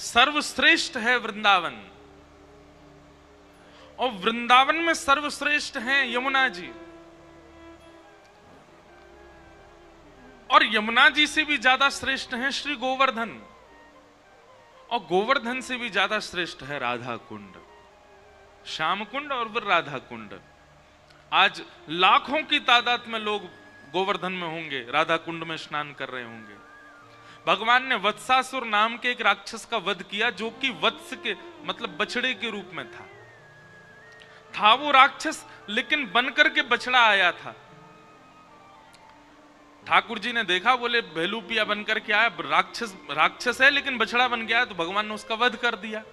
सर्वश्रेष्ठ है वृंदावन, और वृंदावन में सर्वश्रेष्ठ हैं यमुना जी, और यमुना जी से भी ज्यादा श्रेष्ठ हैं श्री गोवर्धन, और गोवर्धन से भी ज्यादा श्रेष्ठ है राधा कुंड, श्याम कुंड और फिर राधा कुंड। आज लाखों की तादाद में लोग गोवर्धन में होंगे, राधा कुंड में स्नान कर रहे होंगे। भगवान ने वत्सासुर नाम के एक राक्षस का वध किया, जो कि वत्स के मतलब बछड़े के रूप में था वो राक्षस, लेकिन बनकर के बछड़ा आया था। ठाकुर जी ने देखा, बोले भेलूपिया बनकर के आया, राक्षस है लेकिन बछड़ा बन गया, तो भगवान ने उसका वध कर दिया।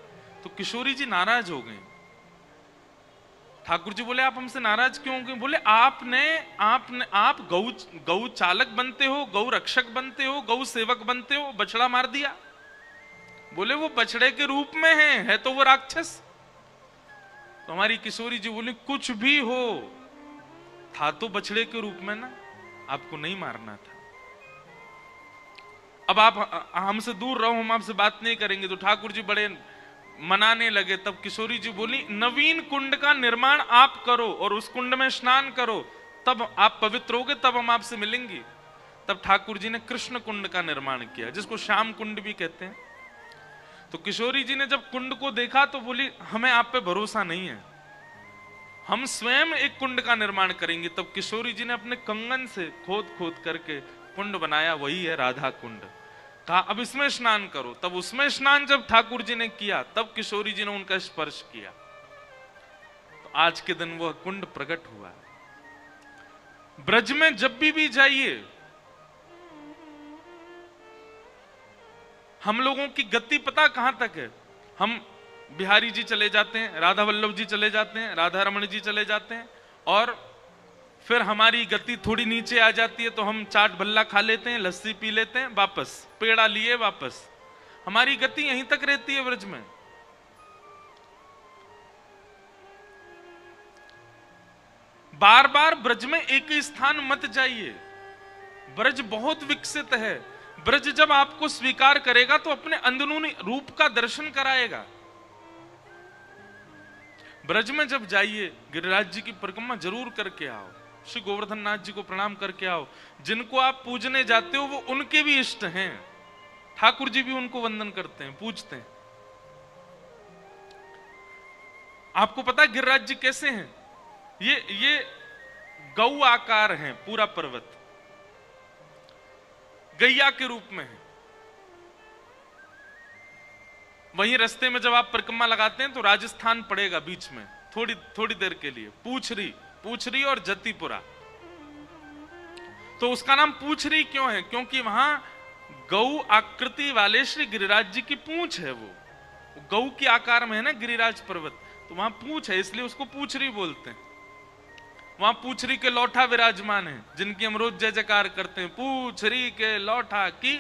तो किशोरी जी नाराज हो गई। ठाकुर जी बोले आप हमसे नाराज क्यों हो गए? बोले आप गौ चालक बनते हो, गौ रक्षक बनते हो, गौ सेवक बनते हो, बछड़ा मार दिया। बोले वो बछड़े के रूप में है तो वो राक्षस। तो हमारी किशोरी जी बोली कुछ भी हो, था तो बछड़े के रूप में ना, आपको नहीं मारना था। अब आप हमसे दूर रहो, हम आपसे बात नहीं करेंगे। तो ठाकुर जी बड़े मनाने लगे। तब किशोरी जी बोली नवीन कुंड का निर्माण आप करो और उस कुंड में स्नान करो, तब आप पवित्र होगे, तब हम आपसे मिलेंगे। तब ठाकुर जी ने कृष्ण कुंड का निर्माण किया, जिसको श्याम कुंड भी कहते हैं। तो किशोरी जी ने जब कुंड को देखा तो बोली हमें आप पे भरोसा नहीं है, हम स्वयं एक कुंड का निर्माण करेंगे। तब किशोरी जी ने अपने कंगन से खोद खोद करके कुंड बनाया, वही है राधा कुंड। कहा अब इसमें स्नान करो। तब उसमें स्नान जब ठाकुर जी ने किया, तब किशोरी जी ने उनका स्पर्श किया, तो आज के दिन वह कुंड प्रकट हुआ। ब्रज में जब भी जाइए, हम लोगों की गति पता कहां तक है? हम बिहारी जी चले जाते हैं, राधा वल्लभ जी चले जाते हैं, राधा रमण जी चले जाते हैं, और फिर हमारी गति थोड़ी नीचे आ जाती है तो हम चाट भल्ला खा लेते हैं, लस्सी पी लेते हैं, वापस पेड़ा लिए वापस। हमारी गति यहीं तक रहती है ब्रज में। बार बार ब्रज में एक ही स्थान मत जाइए। ब्रज बहुत विकसित है। ब्रज जब आपको स्वीकार करेगा तो अपने अंदरूनी रूप का दर्शन कराएगा। ब्रज में जब जाइए, गिरिराज जी की परिक्रमा जरूर करके आओ, श्री गोवर्धन नाथ जी को प्रणाम करके आओ। जिनको आप पूजने जाते हो वो उनके भी इष्ट हैं, ठाकुर जी भी उनको वंदन करते हैं, पूजते हैं। आपको पता है गिरिराज जी कैसे हैं? ये गौ आकार हैं, पूरा पर्वत गैया के रूप में है। वहीं रास्ते में जब आप परिक्रमा लगाते हैं तो राजस्थान पड़ेगा बीच में थोड़ी देर के लिए, पूछरी और जतीपुरा। तो उसका नाम पूछरी क्यों है? क्योंकि वहां गौ आकृति वाले श्री गिरिराज जी की पूंछ है। वो गौ के आकार में है ना गिरिराज पर्वत, तो वहां पूंछ है, इसलिए उसको पूछरी बोलते हैं। वहां पूछरी के लौठा विराजमान है, जिनकी हम रोज जय जयकार करते हैं, पूछरी के लौठा की।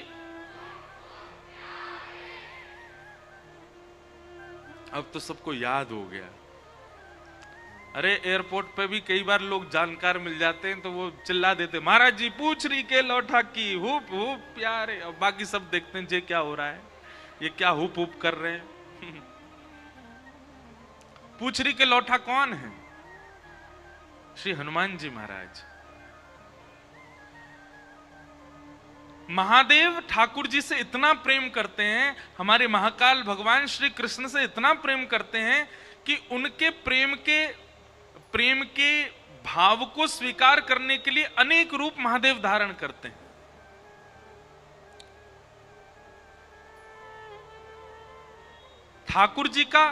अब तो सबको याद हो गया। अरे एयरपोर्ट पे भी कई बार लोग जानकार मिल जाते हैं तो वो चिल्ला देते महाराज जी पूछरी के लौठा की हुप हुप प्यारे। अब बाकी सब देखते हैं जे क्या हो रहा है, ये क्या हुप हुप कर रहे हैं। पूछरी के लौठा कौन है? श्री हनुमान जी महाराज। महादेव ठाकुर जी से इतना प्रेम करते हैं, हमारे महाकाल भगवान श्री कृष्ण से इतना प्रेम करते हैं कि उनके प्रेम के भाव को स्वीकार करने के लिए अनेक रूप महादेव धारण करते हैं। ठाकुर जी का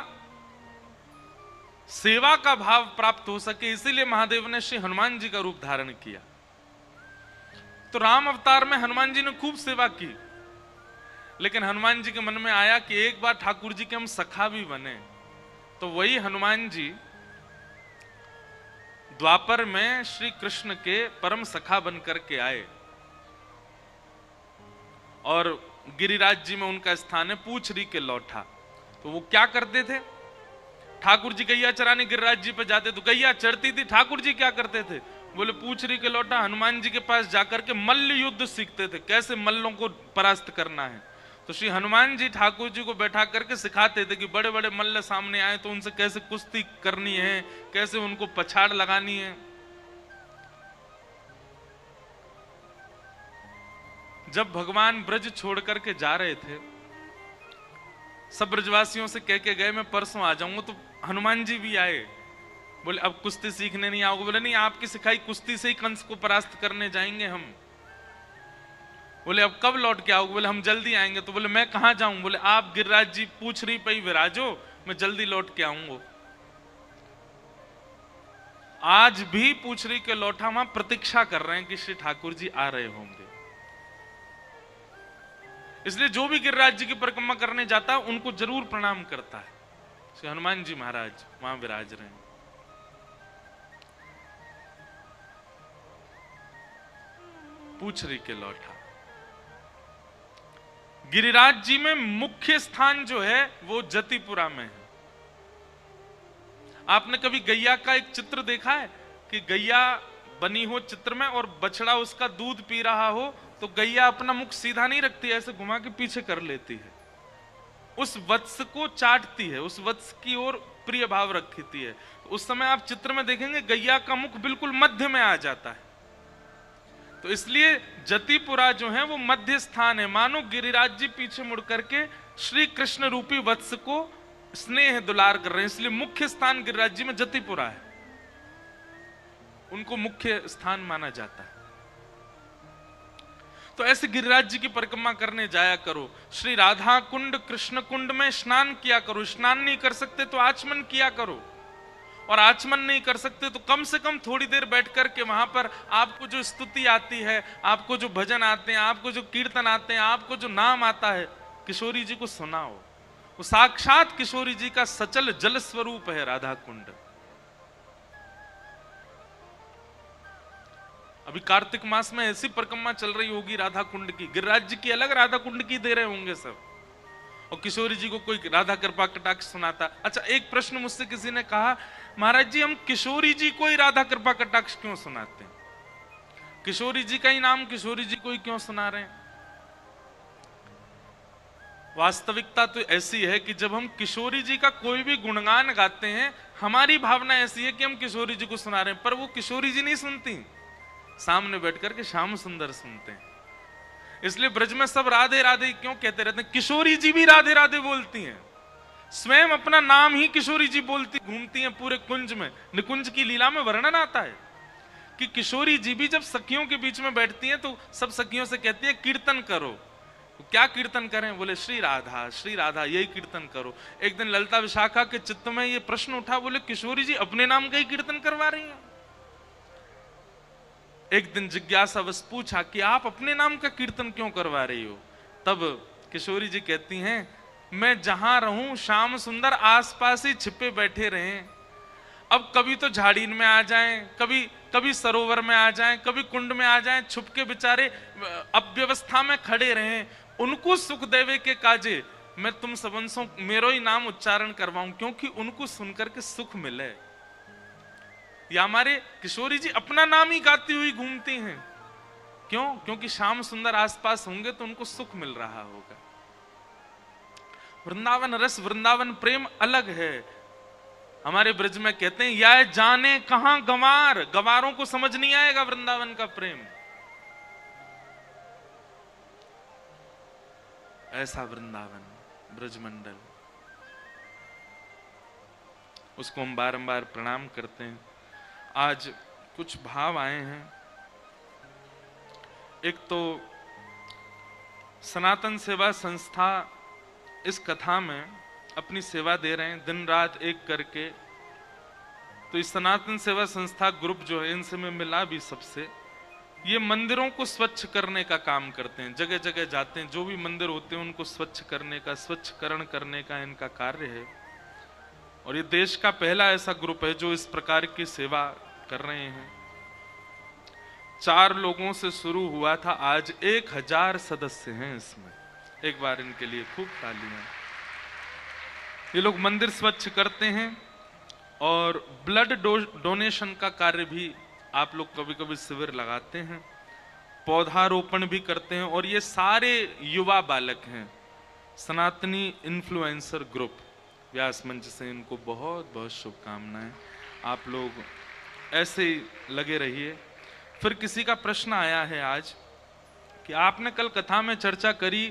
सेवा का भाव प्राप्त हो सके, इसीलिए महादेव ने श्री हनुमान जी का रूप धारण किया। तो राम अवतार में हनुमान जी ने खूब सेवा की, लेकिन हनुमान जी के मन में आया कि एक बार ठाकुर जी के हम सखा भी बने। तो वही हनुमान जी द्वापर में श्री कृष्ण के परम सखा बन करके आए, और गिरिराज जी में उनका स्थान है पूछरी के लौठा। तो वो क्या करते थे? ठाकुर जी गैया चराने गिरिराज जी पे जाते तो गैया चढ़ती थी, ठाकुर जी क्या करते थे? बोले पूछरी के लौटा हनुमान जी के पास जाकर के मल्ल युद्ध सीखते थे, कैसे मल्लों को परास्त करना है। तो श्री हनुमान जी ठाकुर जी को बैठा करके सिखाते थे कि बड़े बड़े मल्ल सामने आए तो उनसे कैसे कुश्ती करनी है, कैसे उनको पछाड़ लगानी है। जब भगवान ब्रज छोड़ करके जा रहे थे, सब ब्रजवासियों से कह के गए मैं परसों आ जाऊंगा, तो हनुमान जी भी आए। बोले अब कुश्ती सीखने नहीं आओगे? बोले नहीं, आपकी सिखाई कुश्ती से ही कंस को परास्त करने जाएंगे हम। बोले अब कब लौट के आओगे? बोले हम जल्दी आएंगे। तो बोले मैं कहां जाऊं? बोले आप गिरिराज जी पूछरी पे ही विराजो, मैं जल्दी लौट के आऊंगा। आज भी पूछरी के लौटा वहां प्रतीक्षा कर रहे हैं कि श्री ठाकुर जी आ रहे होंगे। इसलिए जो भी गिरिराज जी की परिक्रमा करने जाता है उनको जरूर प्रणाम करता है। श्री हनुमान जी महाराज वहां विराज रहे हैं। पूछरी के लौटा। गिरिराज जी में मुख्य स्थान जो है वो जतिपुरा में है। आपने कभी गैया का एक चित्र देखा है कि गैया बनी हो चित्र में और बछड़ा उसका दूध पी रहा हो, तो गैया अपना मुख सीधा नहीं रखती, ऐसे घुमा के पीछे कर लेती है, उस वत्स को चाटती है, उस वत्स की ओर प्रिय भाव रखती है। उस समय आप चित्र में देखेंगे गैया का मुख बिल्कुल मध्य में आ जाता है। तो इसलिए जतिपुरा जो है वो मध्य स्थान है। मानो गिरिराज जी पीछे मुड़ करके श्री कृष्ण रूपी वत्स को स्नेह दुलार कर रहे हैं, इसलिए मुख्य स्थान गिरिराज जी में जतिपुरा है, उनको मुख्य स्थान माना जाता है। तो ऐसे गिरिराज जी की परिक्रमा करने जाया करो। श्री राधा कुंड कृष्ण कुंड में स्नान किया करो। स्नान नहीं कर सकते तो आचमन किया करो, और आचमन नहीं कर सकते तो कम से कम थोड़ी देर बैठ करके वहां पर आपको जो स्तुति आती है, आपको जो भजन आते हैं, आपको जो कीर्तन आते हैं, आपको जो नाम आता है, किशोरी जी को सुनाओ। वो साक्षात किशोरी जी का सचल जल स्वरूप है राधा कुंड। अभी कार्तिक मास में ऐसी परिक्रमा चल रही होगी राधा कुंड की, गिरिराज जी की अलग, राधा कुंड की दे रहे होंगे सब, और किशोरी जी को कोई राधा कृपा कटाक्ष सुनाता। अच्छा, एक प्रश्न मुझसे किसी ने कहा, महाराज जी हम किशोरी जी को ही राधा कृपा कटाक्ष क्यों सुनाते हैं? किशोरी जी का ही नाम किशोरी जी को ही क्यों सुना रहे हैं? वास्तविकता तो ऐसी है कि जब हम किशोरी जी का कोई भी गुणगान गाते हैं, हमारी भावना ऐसी है कि हम किशोरी जी को सुना रहे हैं, पर वो किशोरी जी नहीं सुनती, सामने बैठकर के श्याम सुंदर सुनते हैं। इसलिए ब्रज में सब राधे राधे क्यों कहते रहते हैं? किशोरी जी भी राधे राधे बोलती हैं, स्वयं अपना नाम ही किशोरी जी बोलती घूमती हैं पूरे कुंज में। निकुंज की लीला में वर्णन आता है कि किशोरी जी भी जब सखियों के बीच में बैठती हैं तो सब सखियों से कहती है कीर्तन करो। क्या कीर्तन करें? बोले श्री राधा यही कीर्तन करो। एक दिन ललिता विशाखा के चित्त में ये प्रश्न उठा, बोले किशोरी जी अपने नाम का ही कीर्तन करवा रही हैं। एक दिन जिज्ञासा बस पूछा कि आप अपने नाम का कीर्तन क्यों करवा रही हो? तब किशोरी जी कहती हैं, मैं जहां रहूं श्याम सुंदर आसपास ही छिपे बैठे रहें। अब कभी तो झाड़ीन में आ जाएं, कभी सरोवर में आ जाएं, कभी कुंड में आ जाएं, छुप के बेचारे अव्यवस्था में खड़े रहें, उनको सुख देवे के काजे मैं तुम सबंसों मेरो ही नाम उच्चारण करवाऊं, क्योंकि उनको सुनकर के सुख मिले। या हमारे किशोरी जी अपना नाम ही गाती हुई घूमती हैं, क्यों? क्योंकि श्याम सुंदर आसपास होंगे तो उनको सुख मिल रहा होगा। वृंदावन रस, वृंदावन प्रेम अलग है। हमारे ब्रज में कहते हैं, या जाने कहां गंवार, गंवारों को समझ नहीं आएगा वृंदावन का प्रेम। ऐसा वृंदावन ब्रजमंडल, उसको हम बारंबार प्रणाम करते हैं। आज कुछ भाव आए हैं। एक तो सनातन सेवा संस्था इस कथा में अपनी सेवा दे रहे हैं दिन रात एक करके। तो इस सनातन सेवा संस्था ग्रुप जो है, इनसे मैं मिला भी सबसे, ये मंदिरों को स्वच्छ करने का काम करते हैं, जगह जगह जाते हैं, जो भी मंदिर होते हैं उनको स्वच्छ करने का, स्वच्छकरण करने का इनका कार्य है। और ये देश का पहला ऐसा ग्रुप है जो इस प्रकार की सेवा कर रहे हैं। 4 लोगों से शुरू हुआ था, आज 1000 सदस्य हैं इसमें। एक बार इनके लिए खूब तालियां। ये लोग मंदिर स्वच्छ करते हैं और ब्लड डोनेशन का कार्य भी आप लोग कभी कभी शिविर लगाते हैं, पौधारोपण भी करते हैं। और ये सारे युवा बालक हैं, सनातनी इन्फ्लुएंसर ग्रुप व्यास मंच से इनको बहुत बहुत शुभकामनाएं। आप लोग ऐसे ही लगे रहिए। फिर किसी का प्रश्न आया है आज कि आपने कल कथा में चर्चा करी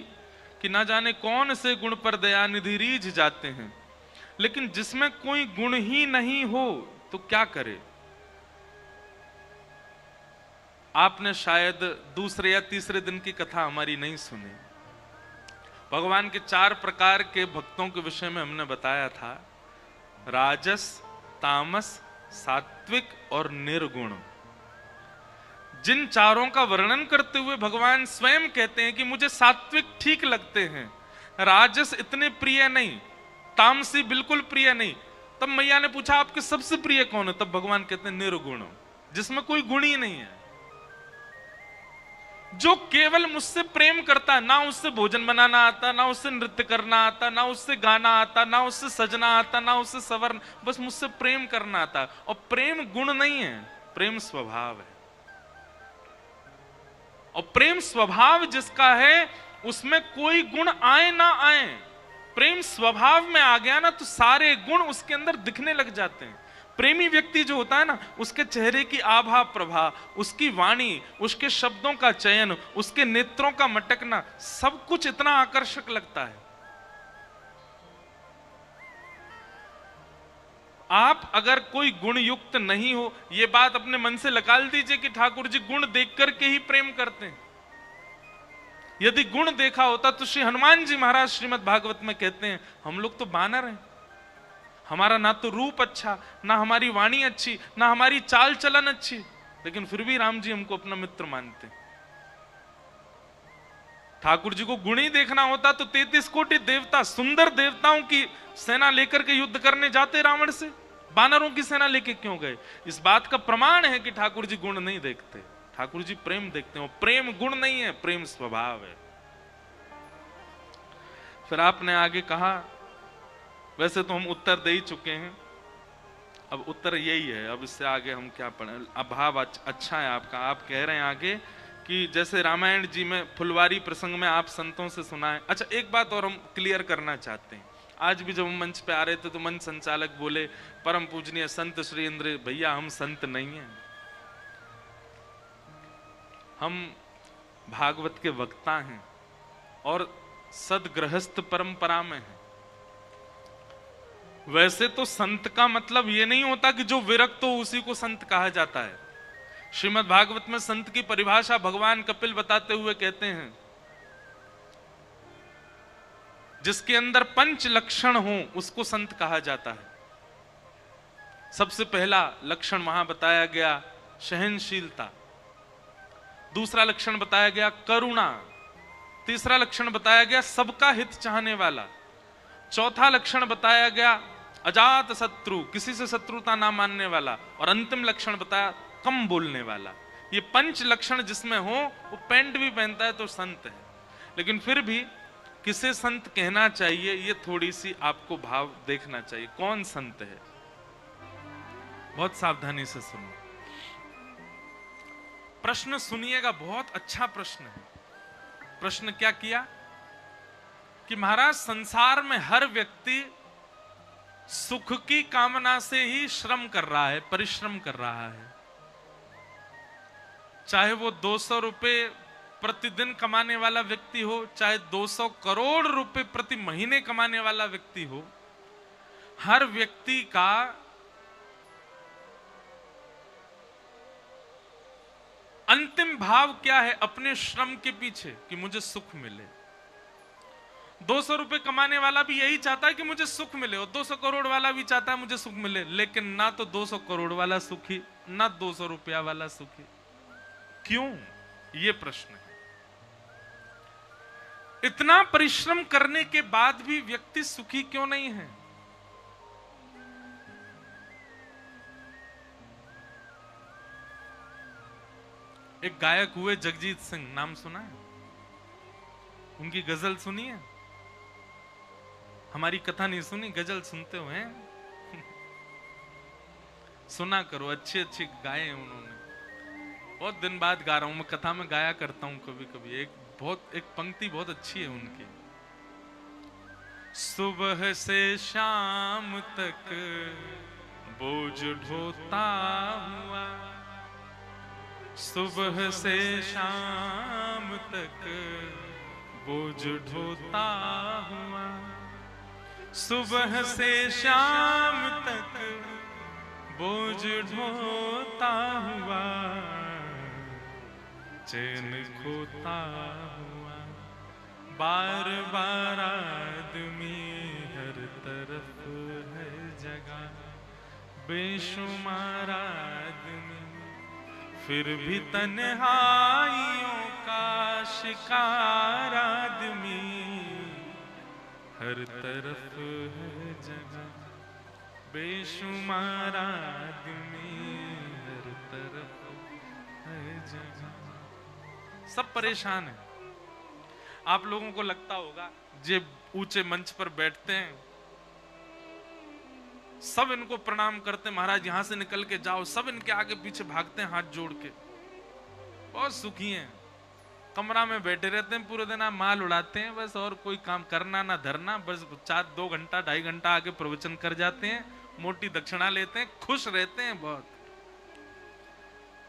कि ना जाने कौन से गुण पर दयानिधि रीझ जाते हैं, लेकिन जिसमें कोई गुण ही नहीं हो तो क्या करे। आपने शायद दूसरे या तीसरे दिन की कथा हमारी नहीं सुनी। भगवान के 4 प्रकार के भक्तों के विषय में हमने बताया था, राजस, तामस, सात्विक और निर्गुण। जिन चारों का वर्णन करते हुए भगवान स्वयं कहते हैं कि मुझे सात्विक ठीक लगते हैं, राजस इतने प्रिय नहीं, तामसी बिल्कुल प्रिय नहीं। तब मैया ने पूछा आपके सबसे प्रिय कौन है? तब भगवान कहते हैं निर्गुण, जिसमें कोई गुण ही नहीं है, जो केवल मुझसे प्रेम करता है। ना उससे भोजन बनाना आता, ना उससे नृत्य करना आता, ना उससे गाना आता, ना उससे सजना आता, ना उससे सवरना, बस मुझसे प्रेम करना आता। और प्रेम गुण नहीं है, प्रेम स्वभाव है। और प्रेम स्वभाव जिसका है उसमें कोई गुण आए ना आए, प्रेम स्वभाव में आ गया ना तो सारे गुण उसके अंदर दिखने लग जाते हैं। प्रेमी व्यक्ति जो होता है ना, उसके चेहरे की आभा प्रभा, उसकी वाणी, उसके शब्दों का चयन, उसके नेत्रों का मटकना, सब कुछ इतना आकर्षक लगता है। आप अगर कोई गुण युक्त नहीं हो, यह बात अपने मन से निकाल दीजिए कि ठाकुर जी गुण देख करके ही प्रेम करते हैं। यदि गुण देखा होता तो श्री हनुमान जी महाराज श्रीमद् भागवत में कहते हैं, हम लोग तो बानर हैं, हमारा ना तो रूप अच्छा, ना हमारी वाणी अच्छी, ना हमारी चाल चलन अच्छी, लेकिन फिर भी राम जी हमको अपना मित्र मानते। ठाकुर जी को गुण ही देखना होता तो 33 कोटि देवता, सुंदर देवताओं की सेना लेकर के युद्ध करने जाते रावण से, बानरों की सेना लेके क्यों गए? इस बात का प्रमाण है कि ठाकुर जी गुण नहीं देखते, ठाकुर जी प्रेम देखते हैं। प्रेम गुण नहीं है, प्रेम स्वभाव है। फिर आपने आगे कहा, वैसे तो हम उत्तर दे ही चुके हैं, अब उत्तर यही है, अब इससे आगे हम क्या पढ़ें। अब भाव अच्छा है आपका। आप कह रहे हैं आगे कि जैसे रामायण जी में फुलवारी प्रसंग में आप संतों से सुनाएं। अच्छा, एक बात और हम क्लियर करना चाहते हैं। आज भी जब हम मंच पे आ रहे थे तो मंच संचालक बोले, परम पूजनीय संत श्री इंद्र, भैया हम संत नहीं हैं, हम भागवत के वक्ता हैं और सदगृहस्थ परंपरा में हैं। वैसे तो संत का मतलब यह नहीं होता कि जो विरक्त हो उसी को संत कहा जाता है। श्रीमद् भागवत में संत की परिभाषा भगवान कपिल बताते हुए कहते हैं, जिसके अंदर 5 लक्षण हो उसको संत कहा जाता है। सबसे पहला लक्षण वहां बताया गया सहनशीलता, दूसरा लक्षण बताया गया करुणा, तीसरा लक्षण बताया गया सबका हित चाहने वाला, चौथा लक्षण बताया गया अजात शत्रु, किसी से शत्रुता ना मानने वाला, और अंतिम लक्षण बताया कम बोलने वाला। ये 5 लक्षण जिसमें हो वो पैंट भी पहनता है तो संत है। लेकिन फिर भी किसे संत कहना चाहिए ये थोड़ी सी आपको भाव देखना चाहिए। कौन संत है, बहुत सावधानी से सुनो। प्रश्न सुनिएगा, बहुत अच्छा प्रश्न है। प्रश्न क्या किया कि महाराज संसार में हर व्यक्ति सुख की कामना से ही श्रम कर रहा है, परिश्रम कर रहा है। चाहे वो 200 रुपए प्रतिदिन कमाने वाला व्यक्ति हो, चाहे 200 करोड़ रुपए प्रति महीने कमाने वाला व्यक्ति हो, हर व्यक्ति का अंतिम भाव क्या है अपने श्रम के पीछे? कि मुझे सुख मिले। 200 रुपए कमाने वाला भी यही चाहता है कि मुझे सुख मिले, और 200 करोड़ वाला भी चाहता है मुझे सुख मिले, लेकिन ना तो 200 करोड़ वाला सुखी, ना 200 रुपया वाला सुखी। क्यों? ये प्रश्न है। इतना परिश्रम करने के बाद भी व्यक्ति सुखी क्यों नहीं है? एक गायक हुए जगजीत सिंह, नाम सुना है? उनकी गजल सुनी है? हमारी कथा नहीं सुनी, गजल सुनते हुए सुना करो, अच्छी अच्छी गाए हैं उन्होंने। बहुत दिन बाद गा रहा हूं मैं, कथा में गाया करता हूं कभी कभी। एक पंक्ति बहुत अच्छी है उनकी, सुबह से शाम तक बोझ ढोता हुआ, सुबह से शाम तक बोझ ढोता हुआ, सुबह से शाम तक बोझ ढोता हुआ, चैन खोता हुआ, बार बार आदमी हर तरफ है जगह, बेशुमार आदमी फिर भी तन्हाइयों का शिकार आदमी, हर तरफ है जगह, बेशुमार आदमी हर तरफ है जगह। सब परेशान है। आप लोगों को लगता होगा जे ऊंचे मंच पर बैठते हैं, सब इनको प्रणाम करते हैं, महाराज यहां से निकल के जाओ, सब इनके आगे पीछे भागते हैं हाथ जोड़ के, बहुत सुखी हैं। कमरा में बैठे रहते हैं पूरे दिन, आप माल उड़ाते हैं बस, और कोई काम करना ना धरना, बस 2 घंटा 2.5 घंटा आगे प्रवचन कर जाते हैं, मोटी दक्षिणा लेते हैं, खुश रहते हैं बहुत।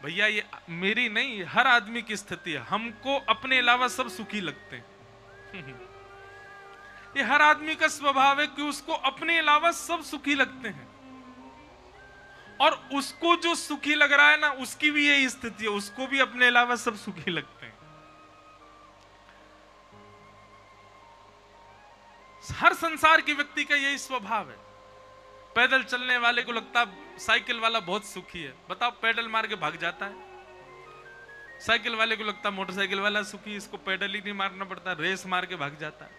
भैया ये मेरी नहीं, हर आदमी की स्थिति है। हमको अपने अलावा सब सुखी लगते हैं। ये हर आदमी का स्वभाव है कि उसको अपने अलावा सब सुखी लगते हैं, और उसको जो सुखी लग रहा है ना, उसकी भी यही स्थिति है, उसको भी अपने अलावा सब सुखी लगते हैं। हर संसार के व्यक्ति का यही स्वभाव है। पैदल चलने वाले को लगता है साइकिल वाला बहुत सुखी है, बताओ पैडल मार के भाग जाता है। साइकिल वाले को लगता है मोटरसाइकिल वाला सुखी, इसको पैडल ही नहीं मारना पड़ता, रेस मार के भाग जाता है।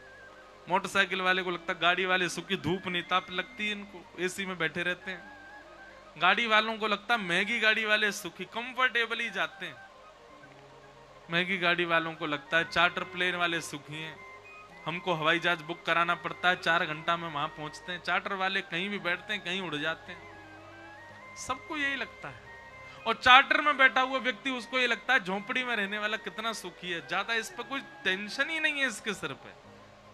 मोटरसाइकिल वाले को लगता है गाड़ी वाले सुखी, धूप नहीं ताप लगती है इनको, एसी में बैठे रहते हैं। गाड़ी वालों को लगता है महंगी गाड़ी वाले सुखी, कंफर्टेबल ही जाते हैं। महंगी गाड़ी वालों को लगता है चार्टर प्लेन वाले सुखी हैं, हमको हवाई जहाज बुक कराना पड़ता है, 4 घंटा में वहां पहुंचते हैं। चार्टर वाले कहीं भी बैठते हैं, कहीं उड़ जाते हैं। सबको यही लगता है। और चार्टर में बैठा हुआ व्यक्ति, उसको ये लगता है झोंपड़ी में रहने वाला कितना सुखी है, ज्यादा इस पर कोई टेंशन ही नहीं है इसके सिर पे,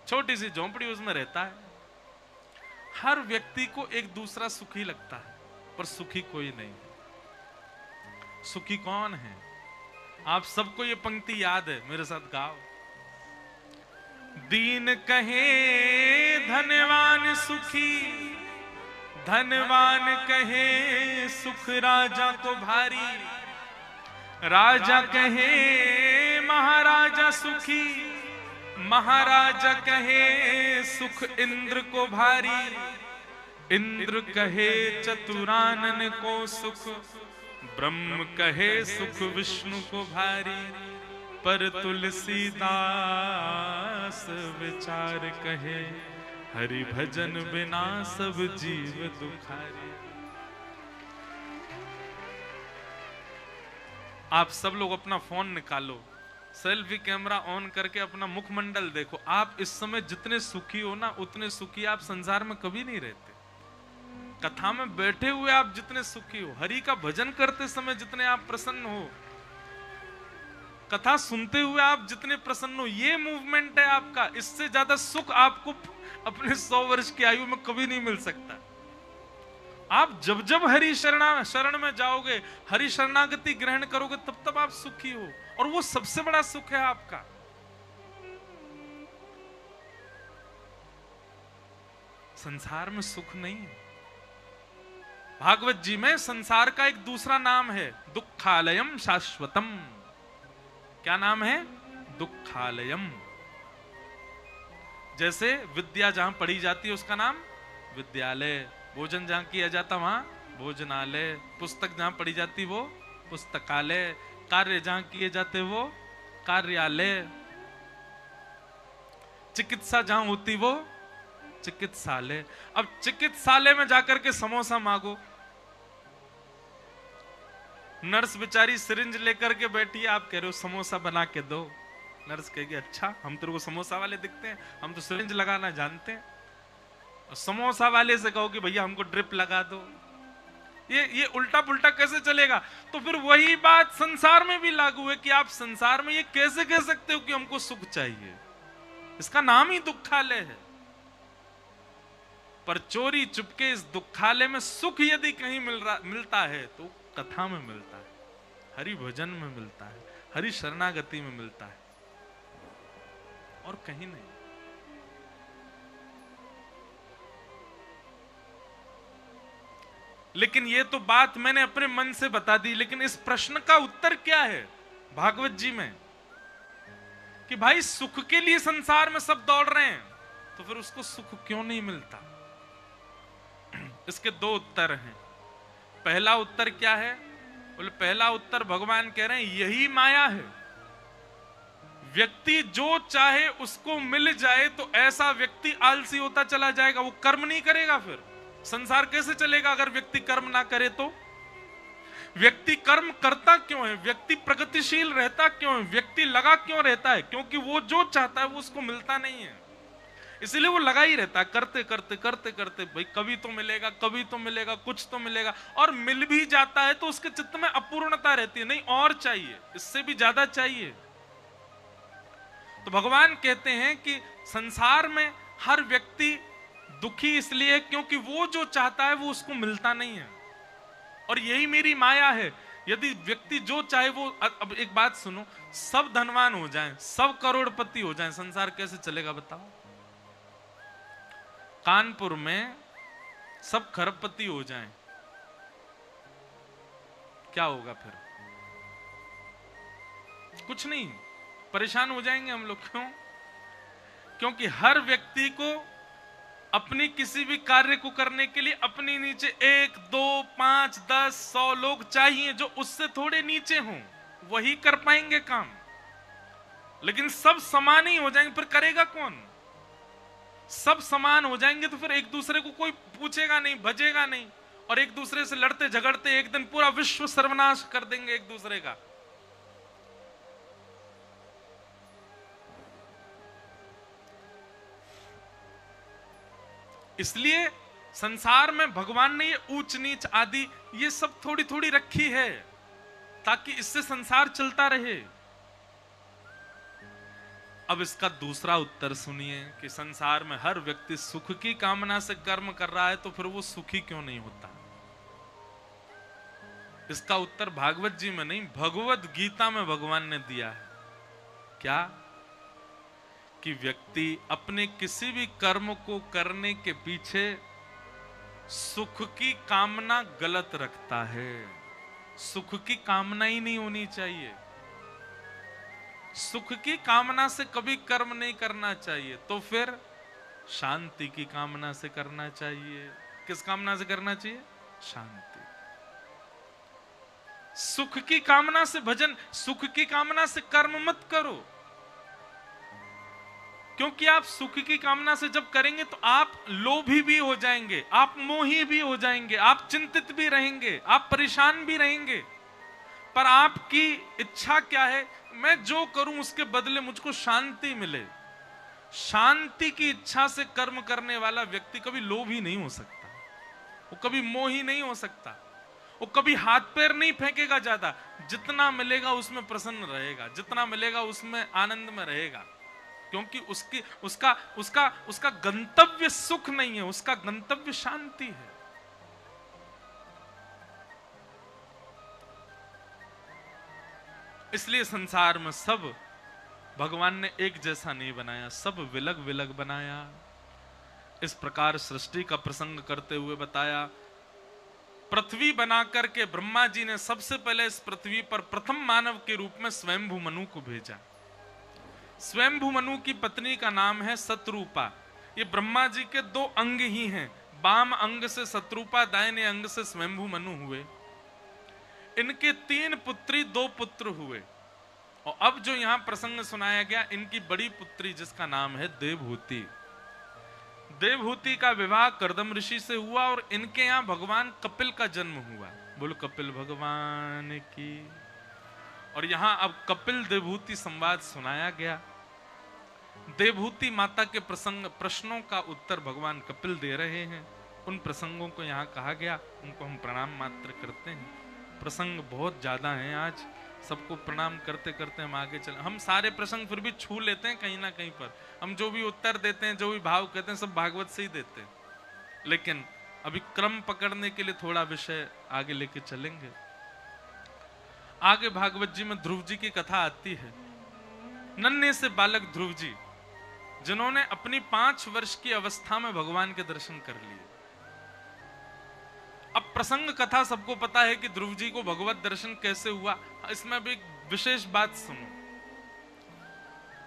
छोटी सी झोंपड़ी उसमें रहता है। हर व्यक्ति को एक दूसरा सुखी लगता है, पर सुखी कोई नहीं है। सुखी कौन है? आप सबको ये पंक्ति याद है, मेरे साथ गाओ। दीन कहे धनवान सुखी, धनवान कहे सुख राजा को भारी, राजा कहे महाराजा सुखी, महाराजा कहे सुख इंद्र को भारी, इंद्र कहे चतुरानन को सुख, ब्रह्म कहे सुख विष्णु को भारी, पर तुलसीदास विचार कहे, हरि भजन बिना सब जीव दुखारी। आप सब लोग अपना फोन निकालो, सेल्फी कैमरा ऑन करके अपना मुखमंडल देखो। आप इस समय जितने सुखी हो ना, उतने सुखी आप संसार में कभी नहीं रहते। कथा में बैठे हुए आप जितने सुखी हो, हरि का भजन करते समय जितने आप प्रसन्न हो, कथा सुनते हुए आप जितने प्रसन्न हो, ये मूवमेंट है आपका। इससे ज्यादा सुख आपको अपने 100 वर्ष की आयु में कभी नहीं मिल सकता। आप जब जब हरि शरण में जाओगे, हरि शरणागति ग्रहण करोगे, तब तब आप सुखी हो, और वो सबसे बड़ा सुख है आपका। संसार में सुख नहीं है। भागवत जी में संसार का एक दूसरा नाम है, दुखालयम शाश्वतम। क्या नाम है? दुखालयम। जैसे विद्या जहां पढ़ी जाती है उसका नाम विद्यालय, भोजन जहां किया जाता वहां भोजनालय, पुस्तक जहां पढ़ी जाती वो पुस्तकालय, कार्य जहां किए जाते वो कार्यालय, चिकित्सा जहां होती वो चिकित्सालय। अब चिकित्सालय में जाकर के समोसा मांगो, नर्स बेचारी सिरिंज लेकर के बैठी है, आप कह रहे हो समोसा बना के दो, नर्स कहेगी अच्छा हम तेरे को समोसा वाले दिखते हैं, हम तो सिरिंज लगाना जानते हैं। और समोसा वाले से कहो कि भैया हमको ड्रिप लगा दो, ये उल्टा पुल्टा कैसे चलेगा? तो फिर वही बात संसार में भी लागू है कि आप संसार में ये कैसे कह सकते हो कि हमको सुख चाहिए? इसका नाम ही दुखालय है। पर चोरी चुपके इस दुखालय में सुख यदि कहीं मिलता है तो कथा में मिलता है, हरि भजन में मिलता है, हरि शरणागति में मिलता है, और कहीं नहीं। लेकिन ये तो बात मैंने अपने मन से बता दी, लेकिन इस प्रश्न का उत्तर क्या है भागवत जी में कि भाई सुख के लिए संसार में सब दौड़ रहे हैं, तो फिर उसको सुख क्यों नहीं मिलता? इसके दो उत्तर हैं। पहला उत्तर क्या है? बोले पहला उत्तर भगवान कह रहे हैं यही माया है। व्यक्ति जो चाहे उसको मिल जाए तो ऐसा व्यक्ति आलसी होता चला जाएगा, वो कर्म नहीं करेगा। फिर संसार कैसे चलेगा अगर व्यक्ति कर्म ना करे? तो व्यक्ति कर्म करता क्यों है? व्यक्ति प्रगतिशील रहता क्यों है? व्यक्ति लगा क्यों रहता है? क्योंकि वो जो चाहता है वो उसको मिलता नहीं है, इसलिए वो लगा ही रहता है, करते करते करते करते भाई कभी तो मिलेगा, कभी तो मिलेगा, कुछ तो मिलेगा, और मिल भी जाता है तो उसके चित्त में अपूर्णता रहती है, नहीं और चाहिए, इससे भी ज्यादा चाहिए। तो भगवान कहते हैं कि संसार में हर व्यक्ति दुखी इसलिए क्योंकि वो जो चाहता है वो उसको मिलता नहीं है, और यही मेरी माया है। यदि व्यक्ति जो चाहे वो, अब एक बात सुनो, सब धनवान हो जाएं, सब करोड़पति हो जाएं, संसार कैसे चलेगा बताओ? कानपुर में सब खरबपति हो जाएं, क्या होगा फिर? कुछ नहीं, परेशान हो जाएंगे हम लोग। क्यों? क्योंकि हर व्यक्ति को अपनी किसी भी कार्य को करने के लिए अपने नीचे 1, 2, 5, 10, 100 लोग चाहिए जो उससे थोड़े नीचे हों, वही कर पाएंगे काम। लेकिन सब समान ही हो जाएंगे, फिर करेगा कौन? सब समान हो जाएंगे तो फिर एक दूसरे को कोई पूछेगा नहीं, भजेगा नहीं, और एक दूसरे से लड़ते झगड़ते एक दिन पूरा विश्व सर्वनाश कर देंगे एक दूसरे का। इसलिए संसार में भगवान ने ये ऊंच नीच आदि ये सब थोड़ी थोड़ी रखी है ताकि इससे संसार चलता रहे। अब इसका दूसरा उत्तर सुनिए कि संसार में हर व्यक्ति सुख की कामना से कर्म कर रहा है तो फिर वो सुखी क्यों नहीं होता? इसका उत्तर भागवत जी में नहीं, भगवत गीता में भगवान ने दिया है। क्या? कि व्यक्ति अपने किसी भी कर्म को करने के पीछे सुख की कामना गलत रखता है। सुख की कामना ही नहीं होनी चाहिए। सुख की कामना से कभी कर्म नहीं करना चाहिए, तो फिर शांति की कामना से करना चाहिए। किस कामना से करना चाहिए? शांति। सुख की कामना से भजन, सुख की कामना से कर्म मत करो, क्योंकि आप सुख की कामना से जब करेंगे तो आप लोभी भी हो जाएंगे, आप मोही भी हो जाएंगे, आप चिंतित भी रहेंगे, आप परेशान भी रहेंगे। पर आपकी इच्छा क्या है? मैं जो करूं उसके बदले मुझको शांति मिले। शांति की इच्छा से कर्म करने वाला व्यक्ति कभी लोभी नहीं हो सकता, वो कभी मोही नहीं हो सकता, वो कभी हाथ पैर नहीं फेंकेगा ज्यादा। जितना मिलेगा उसमें प्रसन्न रहेगा, जितना मिलेगा उसमें आनंद में रहेगा, क्योंकि उसका गंतव्य सुख नहीं है, उसका गंतव्य शांति है। इसलिए संसार में सब भगवान ने एक जैसा नहीं बनाया, सब विलग विलग बनाया। इस प्रकार सृष्टि का प्रसंग करते हुए बताया। पृथ्वी बना करके ब्रह्मा जी ने सबसे पहले इस पृथ्वी पर प्रथम मानव के रूप में स्वयंभू मनु को भेजा। स्वयंभू मनु की पत्नी का नाम है शत्रुपा। ये ब्रह्मा जी के दो अंग ही हैं, बाम अंग से शत्रुपा, दाहिने अंग से स्वयंभू मनु हुए। इनके 3 पुत्री 2 पुत्र हुए। और अब जो यहां प्रसंग सुनाया गया, इनकी बड़ी पुत्री जिसका नाम है देवहूति, देवहूति का विवाह कर्दम ऋषि से हुआ और इनके यहां भगवान कपिल का जन्म हुआ। बोलो कपिल भगवान की। और यहां अब कपिल देवहूति संवाद सुनाया गया। देवहूति माता के प्रश्नों का उत्तर भगवान कपिल दे रहे हैं। उन प्रसंगों को यहाँ कहा गया, उनको हम प्रणाम मात्र करते हैं। प्रसंग बहुत ज्यादा हैं आज, सबको प्रणाम करते करते हम आगे चले। हम सारे प्रसंग फिर भी छू लेते हैं कहीं ना कहीं पर। हम जो भी उत्तर देते हैं, जो भी भाव कहते हैं, सब भागवत से ही देते हैं। लेकिन अभी क्रम पकड़ने के लिए थोड़ा विषय आगे लेके चलेंगे। आगे भागवत जी में ध्रुव जी की कथा आती है। नन्हे से बालक ध्रुव जी, जिन्होंने अपनी 5 वर्ष की अवस्था में भगवान के दर्शन कर लिए। अब प्रसंग कथा सबको पता है कि ध्रुव जी को भगवत दर्शन कैसे हुआ। इसमें भी एक विशेष बात सुनो।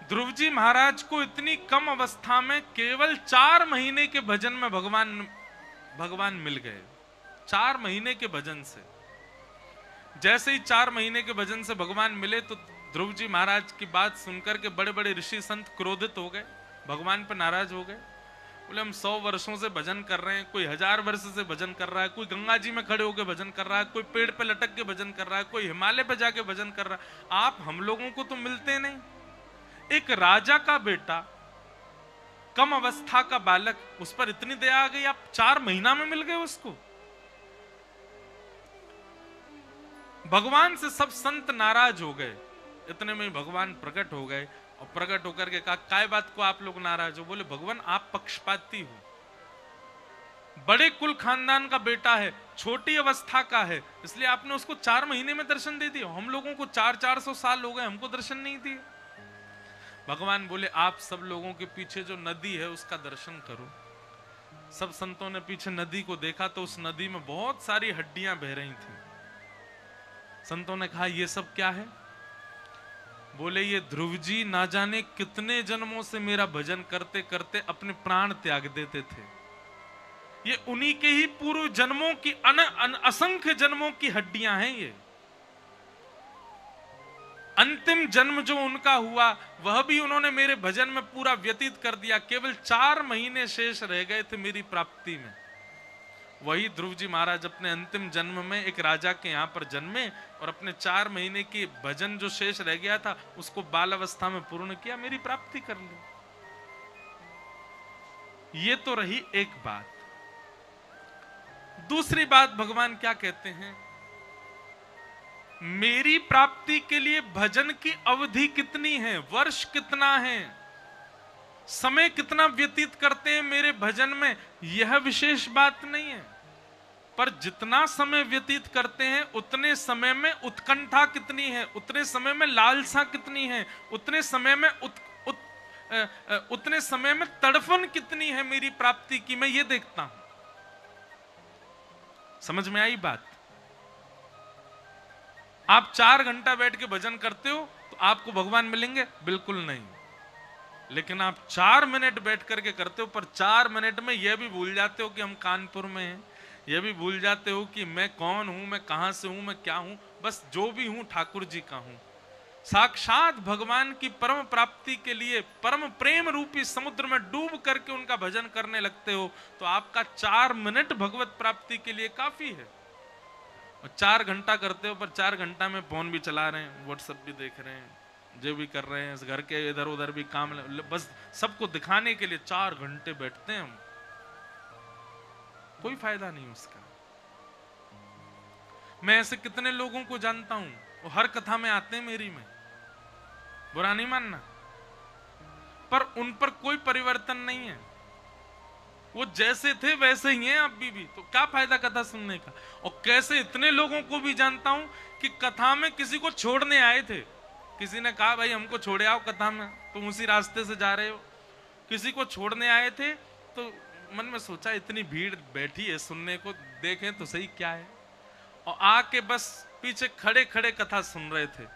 ध्रुव जी महाराज को इतनी कम अवस्था में केवल 4 महीने के भजन में भगवान मिल गए। 4 महीने के भजन से, जैसे ही 4 महीने के भजन से भगवान मिले तो ध्रुव जी महाराज की बात सुनकर के बड़े बड़े ऋषि संत क्रोधित हो गए, भगवान पर नाराज हो गए। बोले हम 100 वर्षों से भजन कर रहे हैं, कोई 1000 वर्ष से भजन कर रहा है, कोई गंगा जी में खड़े होकर भजन कर रहा है, कोई पेड़ पे लटक के भजन कर रहा है, कोई हिमालय पे जाके भजन कर रहा है, आप हम लोगों को तो मिलते नहीं। एक राजा का बेटा, कम अवस्था का बालक, उस पर इतनी दया आ गई, आप 4 महीना में मिल गए उसको। भगवान से सब संत नाराज हो गए। इतने में भगवान प्रकट हो गए और प्रकट होकर के कहा, काय बात को आप लोग नाराज हो? बोले भगवान आप पक्षपाती हो, बड़े कुल खानदान का बेटा है, छोटी अवस्था का है, इसलिए आपने उसको 4 महीने में दर्शन दे दिया। हम लोगों को 400-400 साल हो गए, हमको दर्शन नहीं दिए। भगवान बोले आप सब लोगों के पीछे जो नदी है उसका दर्शन करो। सब संतों ने पीछे नदी को देखा तो उस नदी में बहुत सारी हड्डियां बह रही थी। संतों ने कहा ये सब क्या है? बोले ये ध्रुव जी ना जाने कितने जन्मों से मेरा भजन करते करते अपने प्राण त्याग देते थे। ये उन्हीं के ही पूर्व जन्मों की असंख्य जन्मों की हड्डियां हैं। ये अंतिम जन्म जो उनका हुआ वह भी उन्होंने मेरे भजन में पूरा व्यतीत कर दिया। केवल 4 महीने शेष रह गए थे मेरी प्राप्ति में। वही ध्रुव जी महाराज अपने अंतिम जन्म में एक राजा के यहां पर जन्मे और अपने 4 महीने की भजन जो शेष रह गया था उसको बाल अवस्था में पूर्ण किया, मेरी प्राप्ति कर ली। ये तो रही एक बात। दूसरी बात भगवान क्या कहते हैं? मेरी प्राप्ति के लिए भजन की अवधि कितनी है, वर्ष कितना है, समय कितना व्यतीत करते हैं मेरे भजन में, यह विशेष बात नहीं है। पर जितना समय व्यतीत करते हैं उतने समय में उत्कंठा कितनी है, उतने समय में लालसा कितनी है, उतने समय में तड़फन कितनी है मेरी प्राप्ति की, मैं ये देखता हूं। समझ में आई बात? आप 4 घंटा बैठ के भजन करते हो तो आपको भगवान मिलेंगे? बिल्कुल नहीं। लेकिन आप 4 मिनट बैठ करके करते हो, पर 4 मिनट में यह भी भूल जाते हो कि हम कानपुर में हैं, यह भी भूल जाते हो कि मैं कौन हूं, मैं कहां से हूं, मैं क्या हूं, बस जो भी हूं ठाकुर जी का हूं। साक्षात भगवान की परम प्राप्ति के लिए परम प्रेम रूपी समुद्र में डूब करके उनका भजन करने लगते हो तो आपका 4 मिनट भगवत प्राप्ति के लिए काफी है। और 4 घंटा करते हो पर 4 घंटा में फोन भी चला रहे हैं, व्हाट्सएप भी देख रहे हैं, जो भी कर रहे हैं, इस घर के इधर उधर भी काम, बस सबको दिखाने के लिए 4 घंटे बैठते हैं हम, कोई फायदा नहीं उसका। मैं ऐसे कितने लोगों को जानता हूं, वो हर कथा में आते हैं मेरी में, बुरा नहीं मानना, पर उन पर कोई परिवर्तन नहीं है, वो जैसे थे वैसे ही हैं अभी भी, तो क्या फायदा कथा सुनने का। और कैसे इतने लोगों को भी जानता हूं कि कथा में किसी को छोड़ने आए थे, किसी ने कहा भाई हमको छोड़े आओ कथा में, तुम उसी रास्ते से जा रहे हो, किसी को छोड़ने आए थे तो मन में सोचा इतनी भीड़ बैठी है सुनने को, देखें तो सही क्या है, और आके बस पीछे खड़े खड़े कथा सुन रहे थे।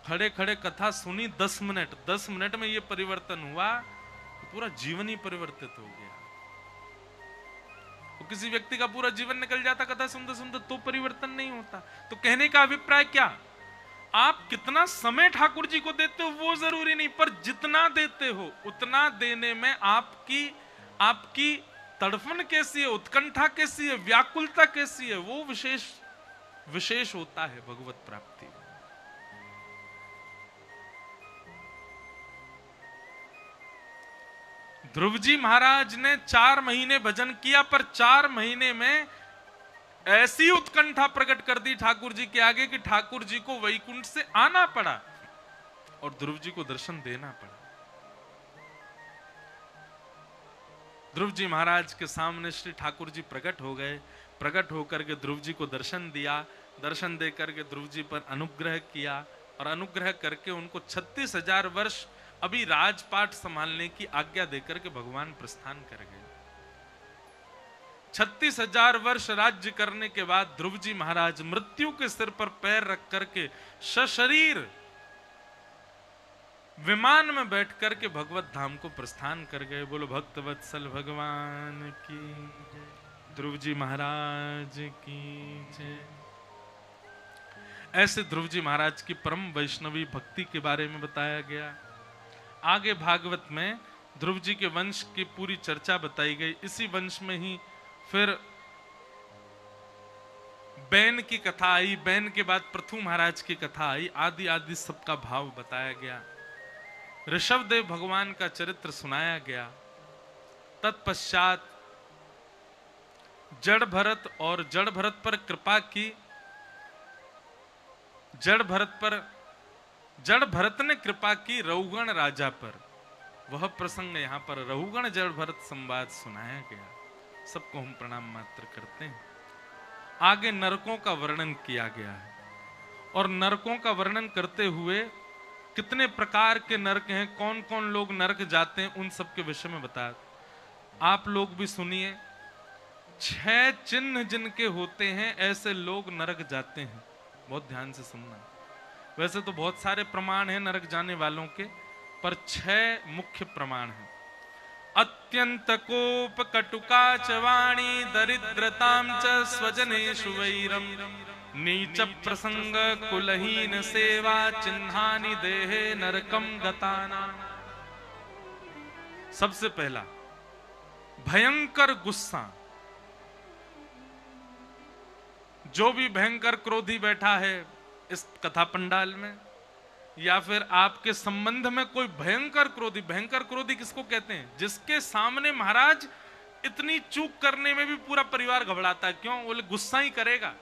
खड़े खड़े कथा सुनी 10 मिनट, 10 मिनट में ये परिवर्तन हुआ तो पूरा जीवन ही परिवर्तित हो गया। तो किसी व्यक्ति का पूरा जीवन निकल जाता कथा सुनते सुनते तो परिवर्तन नहीं होता। तो कहने का अभिप्राय क्या, आप कितना समय ठाकुर जी को देते हो वो जरूरी नहीं, पर जितना देते हो उतना देने में आपकी तड़फन कैसी है, उत्कंठा कैसी है, व्याकुलता कैसी है, वो विशेष होता है भगवत प्राप्ति। ध्रुव जी महाराज ने 4 महीने भजन किया, पर 4 महीने में ऐसी उत्कंठा प्रकट कर दी ठाकुर जी के आगे कि ठाकुर जी को वैकुंठ से आना पड़ा और ध्रुव जी को दर्शन देना पड़ा। ध्रुव जी महाराज के सामने श्री ठाकुर जी प्रकट हो गए। प्रकट होकर के ध्रुव जी को दर्शन दिया। दर्शन दे करके ध्रुव जी पर अनुग्रह किया और अनुग्रह करके उनको 36,000 वर्ष अभी राजपाट संभालने की आज्ञा देकर के भगवान प्रस्थान कर गए। 36,000 वर्ष राज्य करने के बाद ध्रुव जी महाराज मृत्यु के सिर पर पैर रख करके सशरीर विमान में बैठ करके भगवत धाम को प्रस्थान कर गए। बोलो भक्त वत्सल भगवान की जय, ध्रुव जी महाराज की जय। ऐसे ध्रुव जी महाराज की परम वैष्णवी भक्ति के बारे में बताया गया। आगे भागवत में ध्रुव जी के वंश की पूरी चर्चा बताई गई। इसी वंश में ही फिर बैन की कथा आई, बैन के बाद पृथु महाराज की कथा आई, आदि आदि सबका भाव बताया गया। ऋषभदेव भगवान का चरित्र सुनाया गया। तत्पश्चात जड़ भरत और जड़ भरत पर कृपा की। जड़ भरत ने कृपा की रहुगण राजा पर। वह प्रसंग यहां पर रहुगण जड़ भरत संवाद सुनाया गया। सबको हम प्रणाम मात्र करते हैं। आगे नरकों का वर्णन किया गया है और नरकों का वर्णन करते हुए कितने प्रकार के नरक हैं, कौन कौन लोग नरक जाते हैं, उन सब के विषय में बताया। आप लोग भी सुनिए। 6 चिन्ह जिनके होते हैं ऐसे लोग नरक जाते हैं। बहुत ध्यान से सुनना। वैसे तो बहुत सारे प्रमाण हैं नरक जाने वालों के, पर 6 मुख्य प्रमाण हैं। अत्यंत कोप कटुका च वाणी दरिद्रताम च स्वजनेषु वैरम नीच प्रसंग कुलहीन सेवा चिन्हानि देहे नरकम गताना। सबसे पहला भयंकर गुस्सा। जो भी भयंकर क्रोधी बैठा है इस कथा पंडाल में या फिर आपके संबंध में कोई भयंकर क्रोधी, भयंकर क्रोधी किसको कहते हैं? जिसके सामने महाराज इतनी चूक करने में भी पूरा परिवार घबराता है। क्यों? बोले गुस्सा ही करेगा।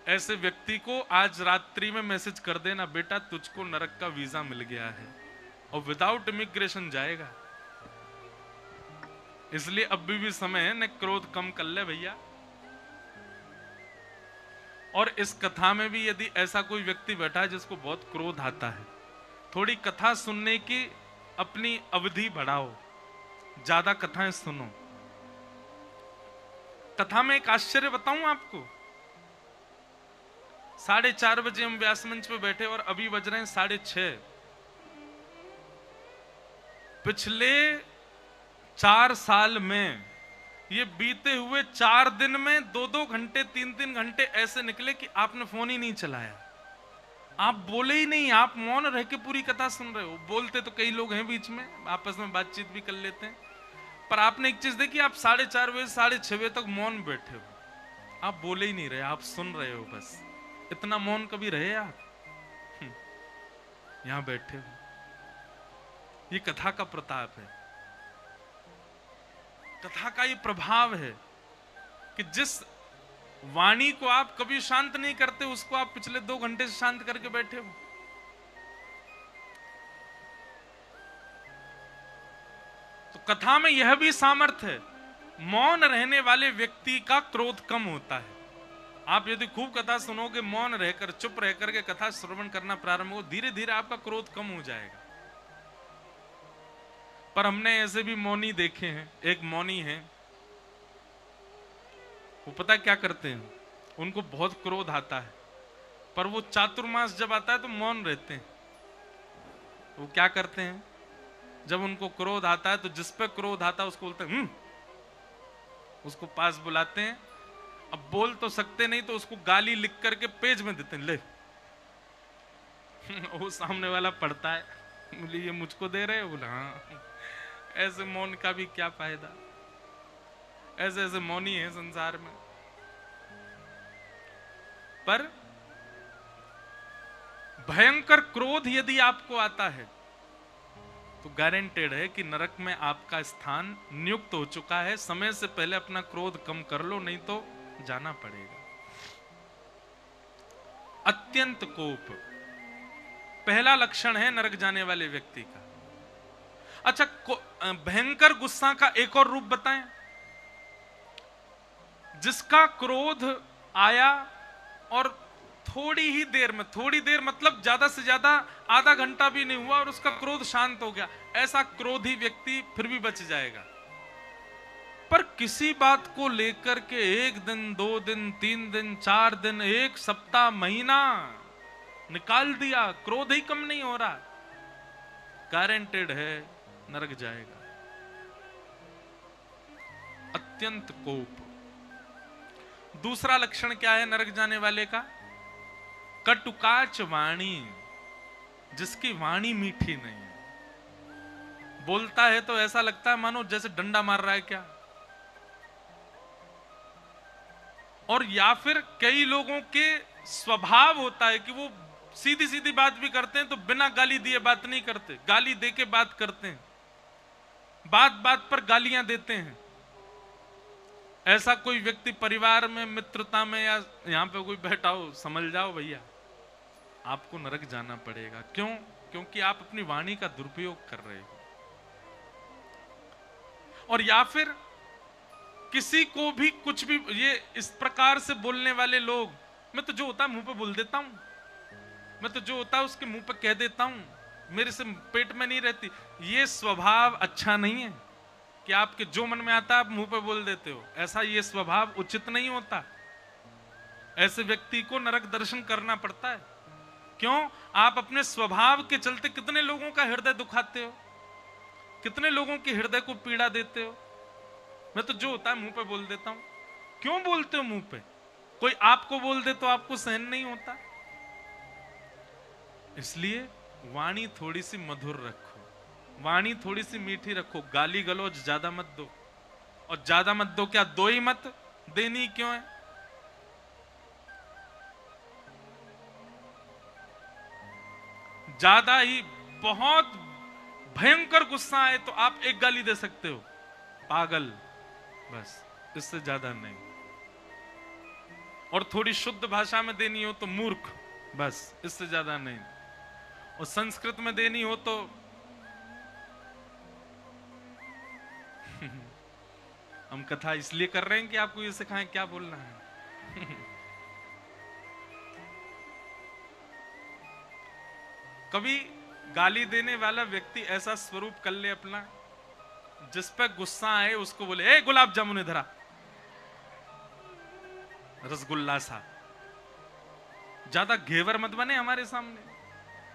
ऐसे व्यक्ति को आज रात्रि में मैसेज कर देना, बेटा तुझको नरक का वीजा मिल गया है और विदाउट इमिग्रेशन जाएगा। इसलिए अभी भी समय है, न क्रोध कम कर ले भैया। और इस कथा में भी यदि ऐसा कोई व्यक्ति बैठा है जिसको बहुत क्रोध आता है, थोड़ी कथा सुनने की अपनी अवधि बढ़ाओ, ज्यादा कथाएं सुनो। कथा में एक आश्चर्य बताऊं आपको। 4:30 बजे हम व्यास मंच पे बैठे और अभी बज रहे हैं 6:30। पिछले 4 साल में ये बीते हुए 4 दिन में 2-2 घंटे 3-3 घंटे ऐसे निकले कि आपने फोन ही नहीं चलाया, आप बोले ही नहीं, आप मौन रह के पूरी कथा सुन रहे हो। बोलते तो कई लोग हैं बीच में, आपस में बातचीत भी कर लेते हैं, पर आपने एक चीज देखी, आप 4:30 बजे 6:30 बजे तक मौन बैठे हो, आप बोले ही नहीं रहे, आप सुन रहे हो बस। इतना मौन कभी रहे आप? यहां बैठे हो। ये कथा का प्रताप है, कथा का ये प्रभाव है कि जिस वाणी को आप कभी शांत नहीं करते उसको आप पिछले 2 घंटे से शांत करके बैठे हो। तो कथा में यह भी सामर्थ्य है, मौन रहने वाले व्यक्ति का क्रोध कम होता है। आप यदि खूब कथा सुनोगे, मौन रहकर चुप रहकर के कथा श्रवण करना प्रारंभ हो, धीरे धीरे आपका क्रोध कम हो जाएगा। पर हमने ऐसे भी मौनी देखे हैं। एक मौनी है, वो पता क्या करते हैं, उनको बहुत क्रोध आता है, पर वो चातुर्मास जब आता है तो मौन रहते हैं। वो क्या करते हैं, जब उनको क्रोध आता है तो जिस पे क्रोध आता है उसको बोलते हैं उसको पास बुलाते हैं। अब बोल तो सकते नहीं तो उसको गाली लिख करके पेज में देते हैं, ले। वो सामने वाला पढ़ता है, बोले ये मुझको दे रहे हो? बोला हाँ। ऐसे मौन का भी क्या फायदा? ऐसे ऐसे मौनी है संसार में। पर भयंकर क्रोध यदि आपको आता है तो गारंटेड है कि नरक में आपका स्थान नियुक्त हो चुका है। समय से पहले अपना क्रोध कम कर लो, नहीं तो जाना पड़ेगा। अत्यंत कोप पहला लक्षण है नरक जाने वाले व्यक्ति का। अच्छा, भयंकर गुस्सा का एक और रूप बताएं, जिसका क्रोध आया और थोड़ी ही देर में, थोड़ी देर मतलब ज्यादा से ज्यादा आधा घंटा भी नहीं हुआ और उसका क्रोध शांत हो गया, ऐसा क्रोधी व्यक्ति फिर भी बच जाएगा। पर किसी बात को लेकर के 1 दिन, 2 दिन, 3 दिन, 4 दिन, 1 सप्ताह, महीना निकाल दिया, क्रोध ही कम नहीं हो रहा, गारंटेड है नरक जाएगा। अत्यंत कोप। दूसरा लक्षण क्या है नरक जाने वाले का? कटुकाच वाणी, जिसकी वाणी मीठी नहीं है, बोलता है तो ऐसा लगता है मानो जैसे डंडा मार रहा है क्या। और या फिर कई लोगों के स्वभाव होता है कि वो सीधी सीधी बात भी करते हैं तो बिना गाली दिए बात नहीं करते, गाली दे के बात करते हैं, बात बात पर गालियां देते हैं। ऐसा कोई व्यक्ति परिवार में, मित्रता में या यहां पे कोई बैठा हो, समझ जाओ भैया आपको नरक जाना पड़ेगा। क्यों? क्योंकि आप अपनी वाणी का दुरुपयोग कर रहे हो। और या फिर किसी को भी कुछ भी, ये इस प्रकार से बोलने वाले लोग, मैं तो जो होता है मुंह पे बोल देता हूं, मैं तो जो होता है उसके मुंह पे कह देता हूं, मेरे से पेट में नहीं रहती। ये स्वभाव अच्छा नहीं है कि आपके जो मन में आता है आप मुंह पे बोल देते हो, ऐसा ये स्वभाव उचित नहीं होता। ऐसे व्यक्ति को नरक दर्शन करना पड़ता है। क्यों? आप अपने स्वभाव के चलते कितने लोगों का हृदय दुखाते हो, कितने लोगों के हृदय को पीड़ा देते हो। मैं तो जो होता है मुंह पे बोल देता हूं। क्यों बोलते हो मुंह पे? कोई आपको बोल दे तो आपको सहन नहीं होता। इसलिए वाणी थोड़ी सी मधुर रखो, वाणी थोड़ी सी मीठी रखो, गाली गलौज ज्यादा मत दो। और ज्यादा मत दो क्या, दो ही मत, देनी क्यों है? ज्यादा ही बहुत भयंकर गुस्सा आए तो आप एक गाली दे सकते हो, पागल, बस, इससे ज्यादा नहीं। और थोड़ी शुद्ध भाषा में देनी हो तो मूर्ख, बस, इससे ज्यादा नहीं। और संस्कृत में देनी हो तो हम कथा इसलिए कर रहे हैं कि आपको ये सिखाएं क्या बोलना है। कभी गाली देने वाला व्यक्ति ऐसा स्वरूप कर ले अपना, जिस पर गुस्सा आए उसको बोले, ए गुलाब जामुन इधर आ, रसगुल्ला सा। ज्यादा घेवर मत बने हमारे सामने,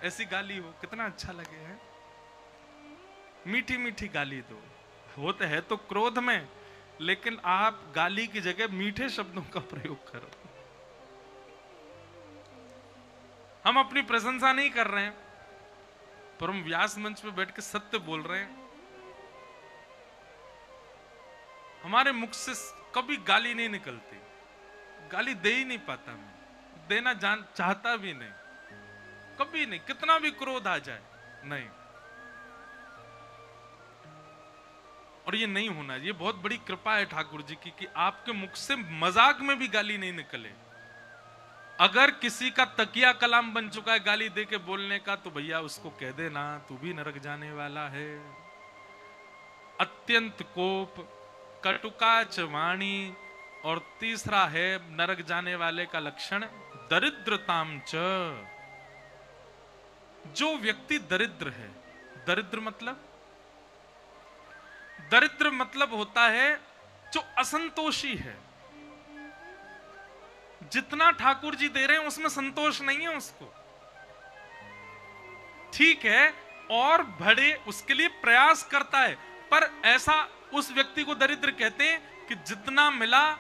ऐसी गाली हो कितना अच्छा लगे है। मीठी मीठी गाली दो, होते है तो क्रोध में, लेकिन आप गाली की जगह मीठे शब्दों का प्रयोग करो। हम अपनी प्रशंसा नहीं कर रहे हैं, पर हम व्यास मंच पे बैठ के सत्य बोल रहे हैं। हमारे मुख से कभी गाली नहीं निकलती, गाली दे ही नहीं पाता मैं, देना चाहता भी नहीं, कभी नहीं, कितना भी क्रोध आ जाए, नहीं। और ये नहीं होना, ये बहुत बड़ी कृपा है ठाकुर जी की कि आपके मुख से मजाक में भी गाली नहीं निकले। अगर किसी का तकिया कलाम बन चुका है गाली दे के बोलने का, तो भैया उसको कह देना तू भी नरक जाने वाला है। अत्यंत कोप, कटुकाच वाणी, और तीसरा है नरक जाने वाले का लक्षण दरिद्रताम च। जो व्यक्ति दरिद्र है, दरिद्र मतलब होता है जो असंतोषी है, जितना ठाकुर जी दे रहे हैं उसमें संतोष नहीं है उसको, ठीक है, और बड़े उसके लिए प्रयास करता है, पर ऐसा उस व्यक्ति को दरिद्र कहते हैं कि जितना मिला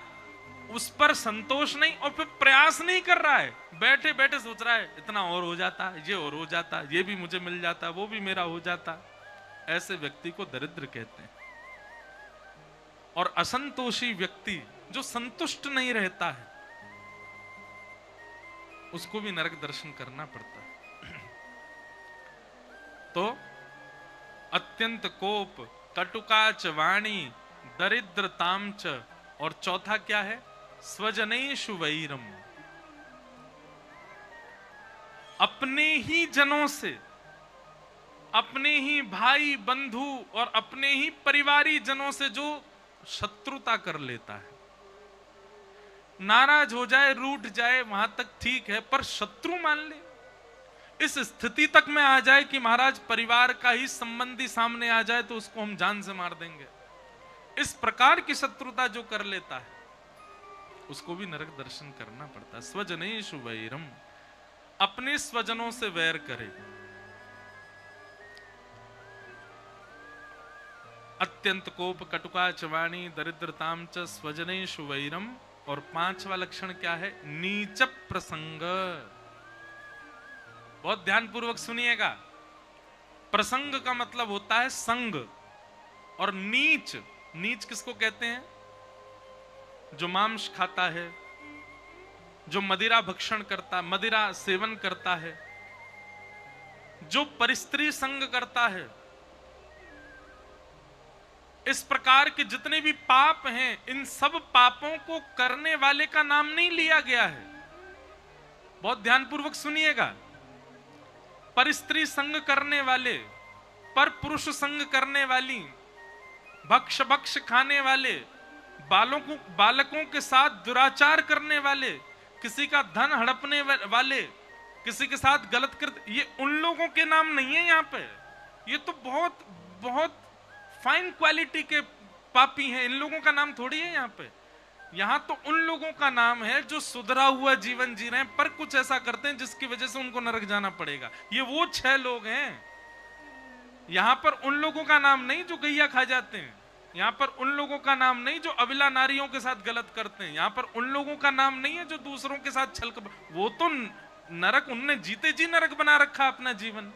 उस पर संतोष नहीं और फिर प्रयास नहीं कर रहा है, बैठे बैठे सोच रहा है इतना और हो जाता, ये और हो जाता, ये भी मुझे मिल जाता, वो भी मेरा हो जाता। ऐसे व्यक्ति को दरिद्र कहते हैं। और असंतोषी व्यक्ति जो संतुष्ट नहीं रहता है, उसको भी नरक दर्शन करना पड़ता है। तो अत्यंत कोप, कटुकाच वाणी, दरिद्रताम च, और चौथा क्या है? स्वजनेषु वैरम। अपने ही जनों से अपने ही भाई बंधु और अपने ही परिवारी जनों से जो शत्रुता कर लेता है, नाराज हो जाए, रूठ जाए, वहां तक ठीक है, पर शत्रु मान ले, इस स्थिति तक में आ जाए कि महाराज परिवार का ही संबंधी सामने आ जाए तो उसको हम जान से मार देंगे, इस प्रकार की शत्रुता जो कर लेता है उसको भी नरक दर्शन करना पड़ता है। स्वजनेषु वैरम, अपने स्वजनों से वैर करे। अत्यंत कोप, कटुका चवाणी, दरिद्रताम च स्वजनेषु वैरम। और 5वां लक्षण क्या है? नीच प्रसंग। बहुत ध्यानपूर्वक सुनिएगा। प्रसंग का मतलब होता है संग, और नीच, नीच किसको कहते हैं? जो मांस खाता है, जो मदिरा भक्षण करता, मदिरा सेवन करता है, जो परिस्त्री संग करता है। इस प्रकार के जितने भी पाप हैं, इन सब पापों को करने वाले का नाम नहीं लिया गया है। बहुत ध्यानपूर्वक सुनिएगा। परिस्त्री संग करने वाले, पर पुरुष संग करने वाली, भक्ष भक्ष खाने वाले, बालकों के साथ दुराचार करने वाले, किसी का धन हड़पने वाले, किसी के साथ गलत कर, ये उन लोगों के नाम नहीं है यहाँ पे। ये तो बहुत बहुत फाइन क्वालिटी के पापी हैं, इन लोगों का नाम थोड़ी है यहाँ पे। यहाँ तो उन लोगों का नाम है जो सुधरा हुआ जीवन जी रहे हैं, पर कुछ ऐसा करते हैं जिसकी वजह से उनको नरक जाना पड़ेगा। ये वो 6 लोग हैं। यहाँ पर उन लोगों का नाम नहीं जो गैया खा जाते हैं, यहाँ पर उन लोगों का नाम नहीं जो अविला नारियों के साथ गलत करते हैं, यहाँ पर उन लोगों का नाम नहीं है जो दूसरों के साथ छल, वो तो नरक, उनने जीते जी नरक बना रखा अपना जीवन।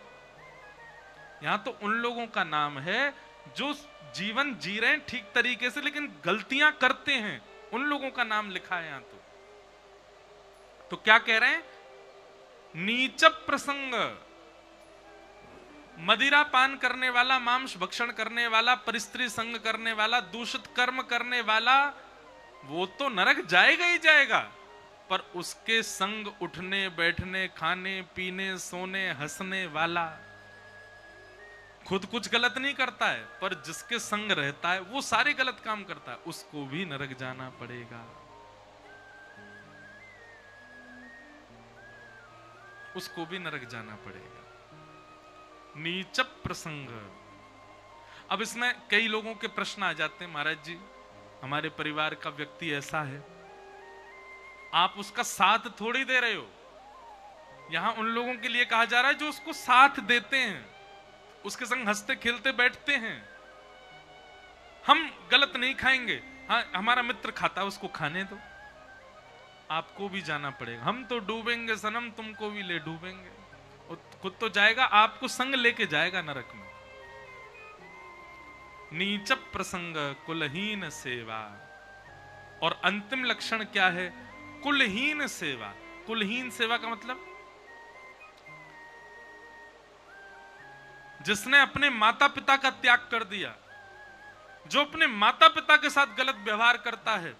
यहाँ तो उन लोगों का नाम है जो जीवन जी रहे हैं ठीक तरीके से, लेकिन गलतियां करते हैं, उन लोगों का नाम लिखा है यहां। तो क्या कह रहे हैं? नीच प्रसंग, मदिरा पान करने वाला, मांस भक्षण करने वाला, परिस्त्री संग करने वाला, दूषित कर्म करने वाला, वो तो नरक जाएगा ही जाएगा, पर उसके संग उठने बैठने, खाने पीने, सोने, हंसने वाला, खुद कुछ गलत नहीं करता है पर जिसके संग रहता है वो सारे गलत काम करता है, उसको भी नरक जाना पड़ेगा। उसको भी नरक जाना पड़ेगा। नीच प्रसंग। अब इसमें कई लोगों के प्रश्न आ जाते हैं, महाराज जी हमारे परिवार का व्यक्ति ऐसा है, आप उसका साथ थोड़ी दे रहे हो। यहां उन लोगों के लिए कहा जा रहा है जो उसको साथ देते हैं, उसके संग हंसते खेलते बैठते हैं। हम गलत नहीं खाएंगे, हाँ हमारा मित्र खाता है उसको खाने दो, आपको भी जाना पड़ेगा। हम तो डूबेंगे सनम, तुमको भी ले डूबेंगे। खुद तो जाएगा, आपको संग लेके जाएगा नरक में। नीच प्रसंग कुलहीन सेवा। और अंतिम लक्षण क्या है? कुलहीन सेवा। कुलहीन सेवा का मतलब जिसने अपने माता पिता का त्याग कर दिया, जो अपने माता पिता के साथ गलत व्यवहार करता है,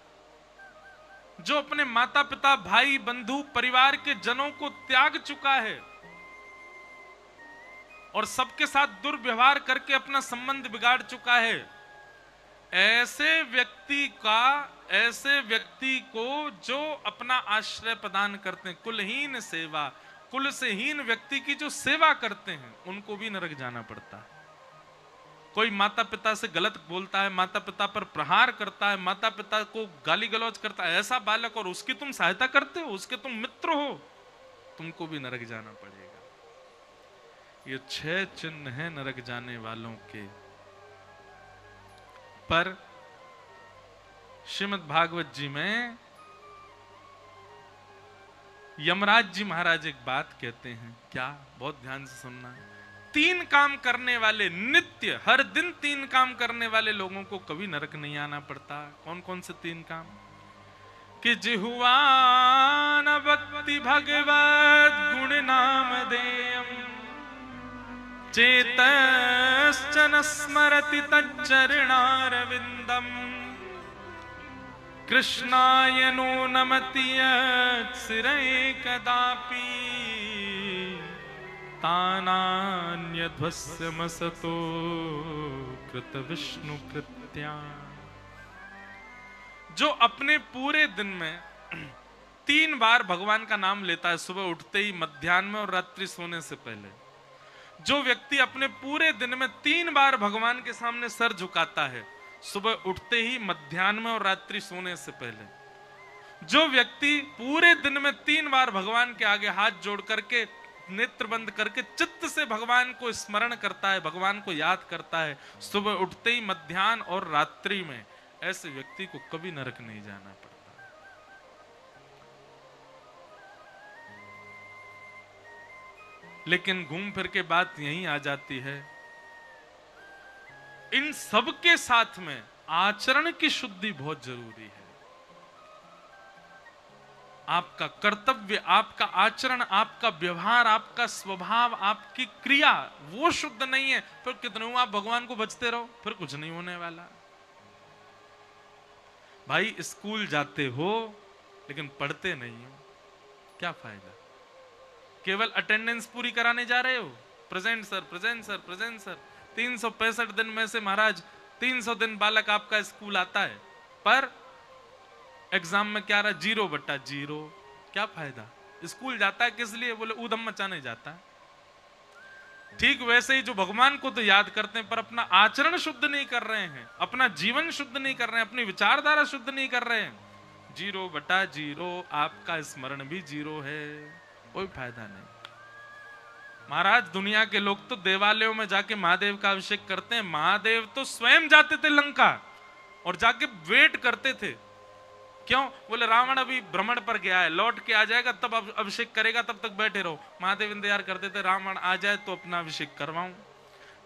जो अपने माता पिता, भाई बंधु, परिवार के जनों को त्याग चुका है और सबके साथ दुर्व्यवहार करके अपना संबंध बिगाड़ चुका है, ऐसे व्यक्ति को जो अपना आश्रय प्रदान करते हैं, कुलहीन सेवा, कुल से हीन व्यक्ति की जो सेवा करते हैं उनको भी नरक जाना पड़ता है। कोई माता पिता से गलत बोलता है, माता पिता पर प्रहार करता है, माता पिता को गाली गलौज करता है, ऐसा बालक, और उसकी तुम सहायता करते हो, उसके तुम मित्र हो, तुमको भी नरक जाना पड़ेगा। ये 6 चिन्ह हैं नरक जाने वालों के। पर श्रीमद् भागवत जी में यमराज जी महाराज एक बात कहते हैं, क्या? बहुत ध्यान से सुनना। 3 काम करने वाले, नित्य हर दिन 3 काम करने वाले लोगों को कभी नरक नहीं आना पड़ता। कौन कौन से 3 काम? कि जिह्वा न भक्ति भगवत गुण नाम देयम, चेतश्च न स्मरति तच्चरणारविंदम, कृष्णाय नो नमति यत्सिरे कदापि, तानान्यध्वस्यमसतो कृत विष्णु कृत्या। जो अपने पूरे दिन में 3 बार भगवान का नाम लेता है, सुबह उठते ही, मध्याह्न में और रात्रि सोने से पहले। जो व्यक्ति अपने पूरे दिन में 3 बार भगवान के सामने सर झुकाता है, सुबह उठते ही, मध्याह्न में और रात्रि सोने से पहले। जो व्यक्ति पूरे दिन में 3 बार भगवान के आगे हाथ जोड़ करके, नेत्र बंद करके चित्त से भगवान को स्मरण करता है, भगवान को याद करता है, सुबह उठते ही, मध्याह्न और रात्रि में, ऐसे व्यक्ति को कभी नरक नहीं जाना पड़ता। लेकिन घूम फिर के बात यहीं आ जाती है, इन सब के साथ में आचरण की शुद्धि बहुत जरूरी है। आपका कर्तव्य, आपका आचरण, आपका व्यवहार, आपका स्वभाव, आपकी क्रिया वो शुद्ध नहीं है, फिर कितने आप भगवान को भजते रहो, फिर कुछ नहीं होने वाला। भाई स्कूल जाते हो लेकिन पढ़ते नहीं हो, क्या फायदा? केवल अटेंडेंस पूरी कराने जा रहे हो, present sir, present sir, present sir. 365 दिन में से महाराज 300 दिन बालक आपका स्कूल आता है, पर एग्जाम में क्या रहा? 0/0। क्या फायदा? स्कूल जाता है किस लिए? बोले ऊधम मचाने जाता है। ठीक वैसे ही जो भगवान को तो याद करते हैं, पर अपना आचरण शुद्ध नहीं कर रहे हैं, अपना जीवन शुद्ध नहीं कर रहे हैं, अपनी विचारधारा शुद्ध नहीं कर रहे हैं, 0/0, आपका स्मरण भी 0 है, कोई फायदा नहीं। महाराज दुनिया के लोग तो देवालयों में जाके महादेव का अभिषेक करते हैं। महादेव तो स्वयं जाते थे लंका और जाके वेट करते थे। क्यों? बोले रावण अभी भ्रमण पर गया है, लौट के आ जाएगा तब अभिषेक करेगा, तब तक बैठे रहो। महादेव इंतजार करते थे रावण आ जाए तो अपना अभिषेक करवाऊं।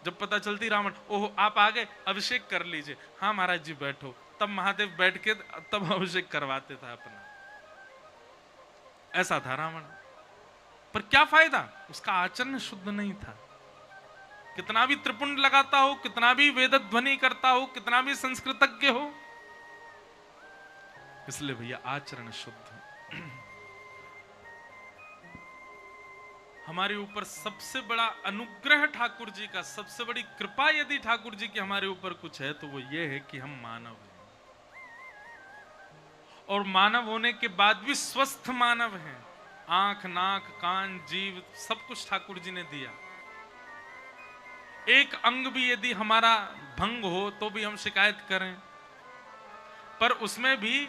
जब पता चलती रावण, ओह आप आ गए, अभिषेक कर लीजिए। हाँ महाराज जी बैठो। तब महादेव बैठ के तब अभिषेक करवाते था अपना। ऐसा था रावण। पर क्या फायदा? उसका आचरण शुद्ध नहीं था। कितना भी त्रिपुंड लगाता हो, कितना भी वेद ध्वनि करता हो, कितना भी संस्कृतज्ञ हो, इसलिए भैया आचरण शुद्ध। हमारे ऊपर सबसे बड़ा अनुग्रह ठाकुर जी का, सबसे बड़ी कृपा यदि ठाकुर जी की हमारे ऊपर कुछ है तो वो ये है कि हम मानव हैं, और मानव होने के बाद भी स्वस्थ मानव हैं। आंख, नाक, कान, जीव, सब कुछ ठाकुर जी ने दिया। एक अंग भी यदि हमारा भंग हो तो भी हम शिकायत करें, पर उसमें भी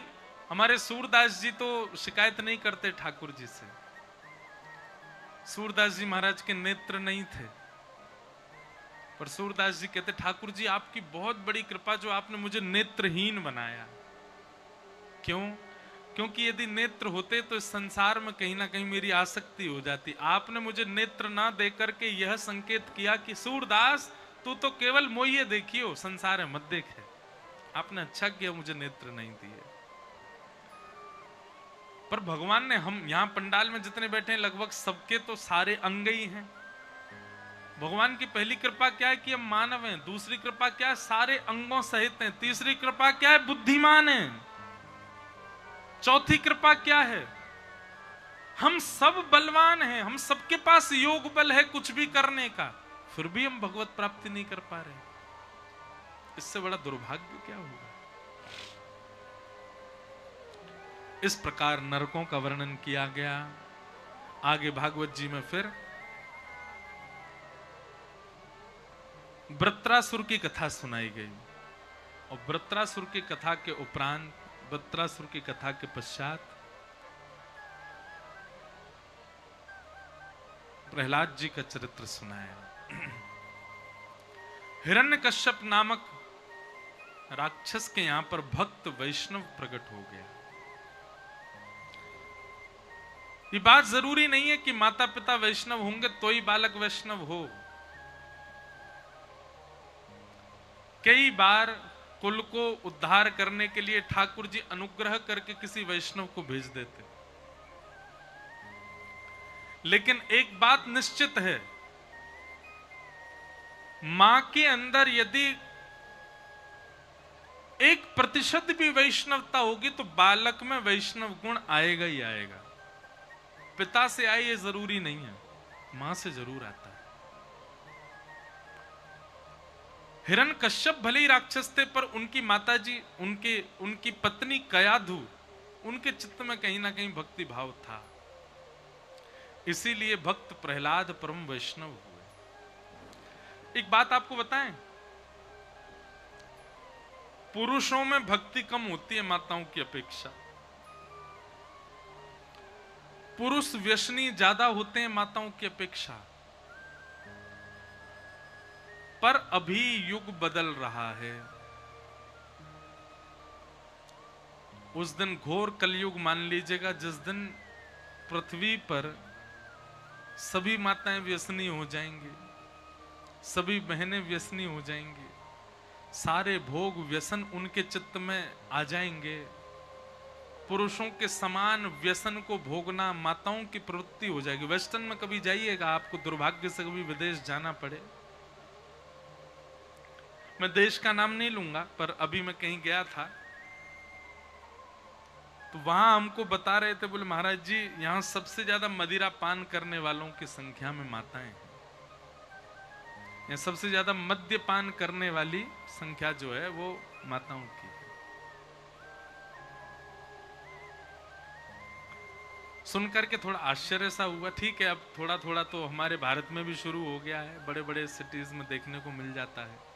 हमारे सूरदास जी तो शिकायत नहीं करते ठाकुर जी से। सूरदास जी महाराज के नेत्र नहीं थे, पर सूरदास जी कहते ठाकुर जी आपकी बहुत बड़ी कृपा जो आपने मुझे नेत्रहीन बनाया। क्यों? क्योंकि यदि नेत्र होते तो इस संसार में कहीं ना कहीं मेरी आसक्ति हो जाती। आपने मुझे नेत्र ना देकर के यह संकेत किया कि सूरदास तू तो केवल मोहिए देखियो, संसार है मत देखे। आपने अच्छा किया मुझे नेत्र नहीं दिए। पर भगवान ने, हम यहां पंडाल में जितने बैठे हैं लगभग सबके तो सारे अंग ही हैं। भगवान की पहली कृपा क्या है कि हम मानव हैं। दूसरी कृपा क्या है? सारे अंगों सहित हैं। तीसरी कृपा क्या है? बुद्धिमान हैं। चौथी कृपा क्या है? हम सब बलवान हैं, हम सबके पास योग बल है कुछ भी करने का, फिर भी हम भगवत प्राप्ति नहीं कर पा रहे। इससे बड़ा दुर्भाग्य क्या होगा? इस प्रकार नरकों का वर्णन किया गया। आगे भागवत जी में फिर वृत्रासुर की कथा सुनाई गई, और वृत्रासुर की कथा के उपरांत, वृत्रासुर की कथा के पश्चात प्रहलाद जी का चरित्र सुनाया। हिरण्यकश्यप नामक राक्षस के यहां पर भक्त वैष्णव प्रकट हो गया। ये बात जरूरी नहीं है कि माता पिता वैष्णव होंगे तो ही बालक वैष्णव हो। कई बार कुल को उद्धार करने के लिए ठाकुर जी अनुग्रह करके किसी वैष्णव को भेज देते। लेकिन एक बात निश्चित है, मां के अंदर यदि 1% भी वैष्णवता होगी तो बालक में वैष्णव गुण आएगा ही आएगा। पिता से आए ये जरूरी नहीं है। मां से जरूर आता है। हिरण्यकश्यप भले ही राक्षस थे, पर उनकी माताजी, उनकी पत्नी कयाधु, उनके चित्त में कहीं ना कहीं भक्ति भाव था। इसीलिए भक्त प्रहलाद परम वैष्णव हुए। एक बात आपको बताएं, पुरुषों में भक्ति कम होती है माताओं की अपेक्षा। पुरुष व्यसनी ज्यादा होते हैं माताओं की अपेक्षा। पर अभी युग बदल रहा है। उस दिन घोर कलयुग मान लीजिएगा जिस दिन पृथ्वी पर सभी माताएं व्यसनी हो जाएंगी, सभी बहनें व्यसनी हो जाएंगी, सारे भोग व्यसन उनके चित्त में आ जाएंगे। पुरुषों के समान व्यसन को भोगना माताओं की प्रवृत्ति हो जाएगी। वेस्टर्न में कभी जाइएगा, आपको दुर्भाग्य से कभी विदेश जाना पड़े, मैं देश का नाम नहीं लूंगा, पर अभी मैं कहीं गया था तो वहां हमको बता रहे थे, बोले महाराज जी यहां सबसे ज्यादा मदिरा पान करने वालों की संख्या में माताएं हैं। यहाँ सबसे ज्यादा मद्यपान करने वाली संख्या जो है वो माताओं की है। सुनकर के थोड़ा आश्चर्य सा हुआ। ठीक है, अब थोड़ा थोड़ा तो हमारे भारत में भी शुरू हो गया है, बड़े बड़े सिटीज में देखने को मिल जाता है।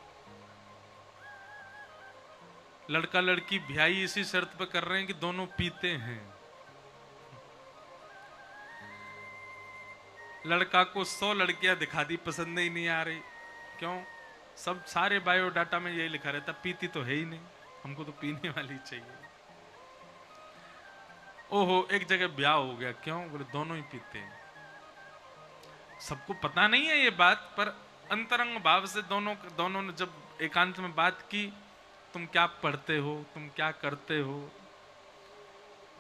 लड़का लड़की ब्याही इसी शर्त पर कर रहे हैं कि दोनों पीते हैं। लड़का को 100 लड़कियां दिखा दी, पसंद ही नहीं आ रही। क्यों? सब सारे बायोडाटा में यही लिखा रहता, पीती तो है ही नहीं, हमको तो पीने वाली चाहिए। ओहो, एक जगह ब्याह हो गया। क्यों? बोले दोनों ही पीते हैं। सबको पता नहीं है ये बात, पर अंतरंग भाव से दोनों ने जब एकांत में बात की, तुम क्या पढ़ते हो, तुम क्या करते हो,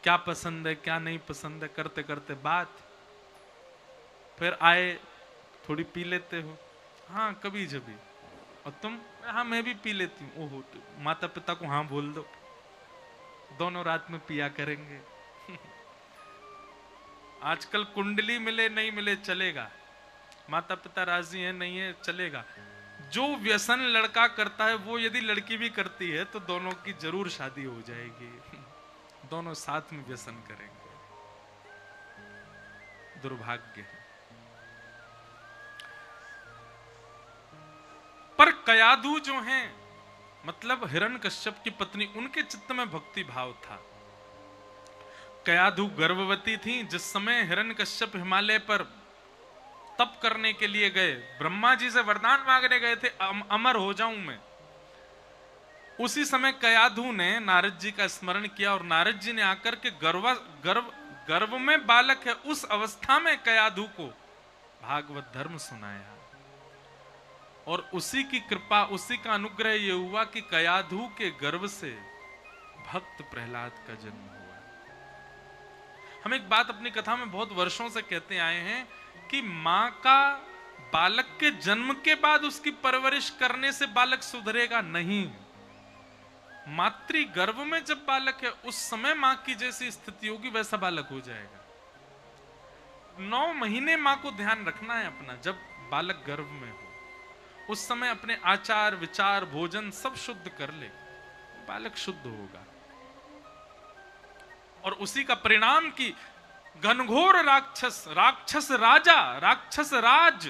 क्या पसंद है क्या नहीं पसंद है, करते करते बात, फिर आए थोड़ी पी लेते हो, हाँ कभी जभी, और तुम, हाँ मैं भी पी लेती हूँ। ओहो, तो माता पिता को हाँ बोल दो, दोनों रात में पिया करेंगे। आजकल कुंडली मिले नहीं मिले चलेगा, माता पिता राजी है नहीं है चलेगा। जो व्यसन लड़का करता है वो यदि लड़की भी करती है तो दोनों की जरूर शादी हो जाएगी, दोनों साथ में व्यसन करेंगे। दुर्भाग्य है। पर कयाधु जो हैं, मतलब हिरण्यकश्यप की पत्नी, उनके चित्त में भक्ति भाव था। कयाधु गर्भवती थी जिस समय हिरण्यकश्यप हिमालय पर तप करने के लिए गए, ब्रह्मा जी से वरदान मांगने गए थे, अमर हो जाऊं मैं। उसी समय कयाधु ने नारद जी का स्मरण किया और नारद जी ने आकर के गर्भ में बालक है उस अवस्था में कयाधु को भागवत धर्म सुनाया। और उसी की कृपा, उसी का अनुग्रह ये हुआ कि कयाधु के गर्भ से भक्त प्रहलाद का जन्म हुआ। हम एक बात अपनी कथा में बहुत वर्षों से कहते आए हैं कि मां का बालक के जन्म के बाद उसकी परवरिश करने से बालक सुधरेगा नहीं। मातृ गर्भ में जब बालक है उस समय मां की जैसी स्थिति होगी वैसा बालक हो जाएगा। 9 महीने मां को ध्यान रखना है अपना, जब बालक गर्भ में हो उस समय अपने आचार विचार भोजन सब शुद्ध कर ले, बालक शुद्ध होगा। और उसी का परिणाम की घनघोर राक्षस राजा, राक्षस राज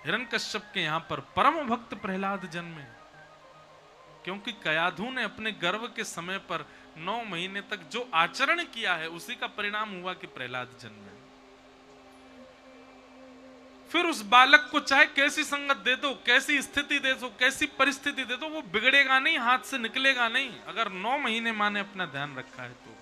हिरण्यकश्यप के यहां पर परम भक्त प्रहलाद जन्मे। क्योंकि कयाधु ने अपने गर्भ के समय पर 9 महीने तक जो आचरण किया है उसी का परिणाम हुआ कि प्रहलाद जन्मे। फिर उस बालक को चाहे कैसी संगत दे दो, कैसी स्थिति दे दो, कैसी परिस्थिति दे दो, वो बिगड़ेगा नहीं, हाथ से निकलेगा नहीं, अगर 9 महीने मां ने अपना ध्यान रखा है तो।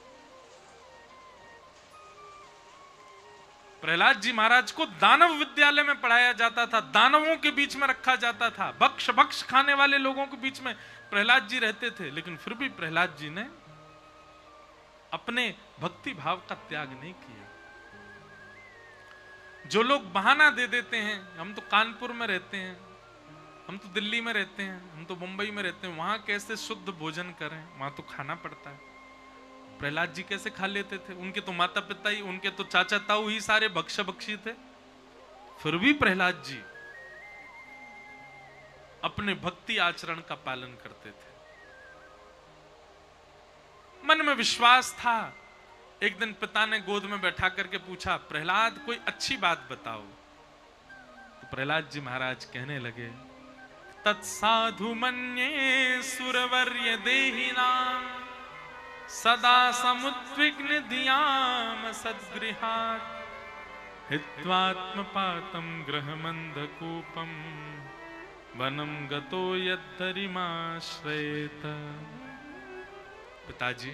प्रहलाद जी महाराज को दानव विद्यालय में पढ़ाया जाता था, दानवों के बीच में रखा जाता था, भक्ष खाने वाले लोगों के बीच में प्रहलाद जी रहते थे, लेकिन फिर भी प्रहलाद जी ने अपने भक्ति भाव का त्याग नहीं किया। जो लोग बहाना दे देते हैं, हम तो कानपुर में रहते हैं, हम तो दिल्ली में रहते हैं, हम तो मुंबई में रहते हैं, वहां कैसे शुद्ध भोजन करें, वहां तो खाना पड़ता है। प्रहलाद जी कैसे खा लेते थे? उनके तो माता पिता ही, उनके तो चाचा ताऊ ही सारे भक्षी थे। फिर भी प्रहलाद जी अपने भक्ति आचरण का पालन करते थे। मन में विश्वास था। एक दिन पिता ने गोद में बैठा करके पूछा, प्रहलाद कोई अच्छी बात बताओ। तो प्रहलाद जी महाराज कहने लगे, तत्साधु मन्ये सुरवर्य देहिनाम सदा समुद्विग्न धियाम सद्गृहात् हित्वात्मपातं गृहमन्धकूपं वनं गतो यद्धरिमाश्रयेत। पिताजी,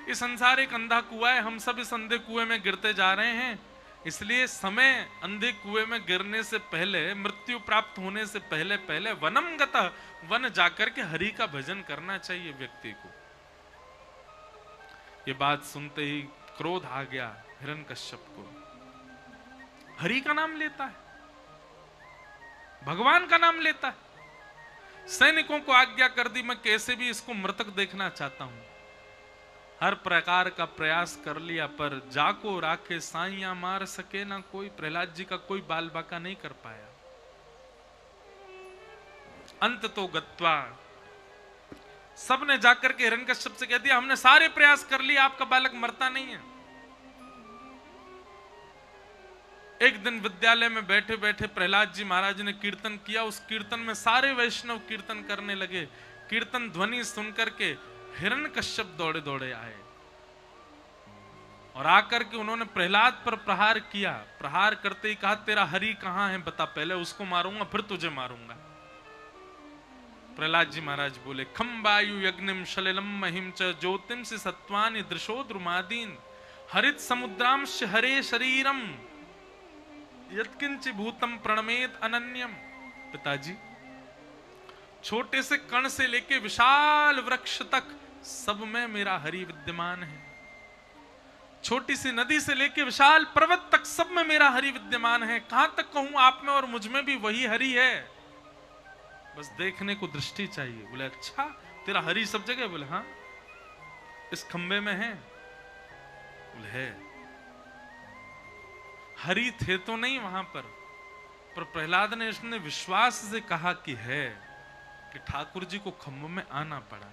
ये संसार एक अंधा कुआं है, हम सब इस अंधे कुएं में गिरते जा रहे हैं। इसलिए समय अंधे कुएं में गिरने से पहले, मृत्यु प्राप्त होने से पहले पहले वनम गतः, वन जाकर के हरि का भजन करना चाहिए व्यक्ति को। ये बात सुनते ही क्रोध आ गया हिरण्यकश्यप को। हरि का नाम लेता है, भगवान का नाम लेता है। सैनिकों को आज्ञा कर दी, मैं कैसे भी इसको मृतक देखना चाहता हूं। हर प्रकार का प्रयास कर लिया, पर जाको राखे साइया मार सके ना कोई। प्रहलाद जी का कोई बाल बाका नहीं कर पाया। अंत तो गत्वा, सबने जाकर के हिरण्यकश्यप से कह दिया, हमने सारे प्रयास कर लिए, आपका बालक मरता नहीं है। एक दिन विद्यालय में बैठे बैठे प्रहलाद जी महाराज ने कीर्तन किया। उस कीर्तन में सारे वैष्णव कीर्तन करने लगे। कीर्तन ध्वनि सुनकर के हिरण्यकश्यप दौड़े दौड़े आए और आकर के उन्होंने प्रहलाद पर प्रहार किया। प्रहार करते ही कहा, तेरा हरि कहां है बता, पहले उसको मारूंगा फिर तुझे मारूंगा। प्रहलाद जी महाराज बोले, खम्बायु यज्ञम शलिलम महिम च ज्योतिम से सत्वानि दृशोद्रुमादीन हरित समुद्रांश हरे शरीरम यत्किंच भूतम प्रणमेत अनन्यम। पिताजी, छोटे से कण से लेके विशाल वृक्ष तक सब में मेरा हरि विद्यमान है। छोटी सी नदी से लेके विशाल पर्वत तक सब में मेरा हरि विद्यमान है। कहां तक कहूं, आप में और मुझ में भी वही हरि है, बस देखने को दृष्टि चाहिए। बोले, अच्छा तेरा हरि सब जगह? बोले, हाँ। इस खंबे में है? बोले, है। हरि थे तो नहीं वहां पर प्रहलाद ने इसने विश्वास से कहा कि है, कि ठाकुर जी को खंभ में आना पड़ा।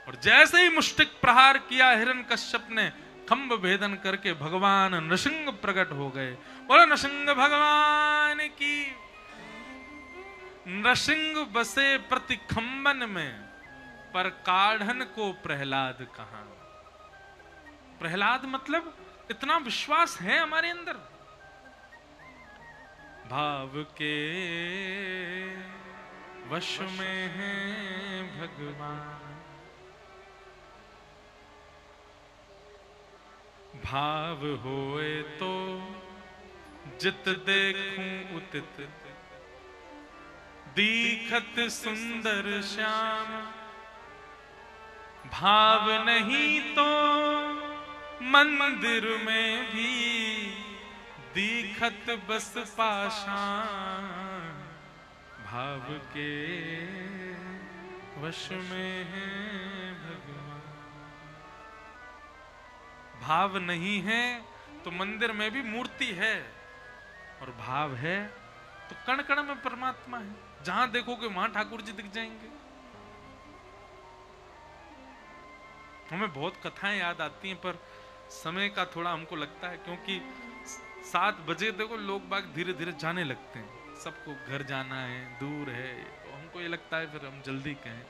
और जैसे ही मुष्टिक प्रहार किया हिरण्यकश्यप ने, खंभ भेदन करके भगवान नृसिंह प्रकट हो गए। बोलो नृसिंह भगवान की। नृसिंह बसे प्रति खंबन में, पर काढ़न को प्रहलाद कहां। प्रहलाद मतलब इतना विश्वास है हमारे अंदर। भाव के वश में है भगवान, भाव होए तो जित देखूं उतित, दीखत सुंदर श्याम। भाव नहीं तो मंदिर में भी दीखत बस पाषाण। भाव के वश में है भगवान। भाव नहीं है तो मंदिर में भी मूर्ति है, और भाव है तो कण कण में परमात्मा है। जहां देखोगे वहां ठाकुर जी दिख जाएंगे। हमें बहुत कथाएं याद आती हैं, पर समय का थोड़ा हमको लगता है, क्योंकि 7 बजे देखो लोग बाग धीरे धीरे जाने लगते हैं। सबको घर जाना है, दूर है, तो हमको ये लगता है फिर हम जल्दी कहें।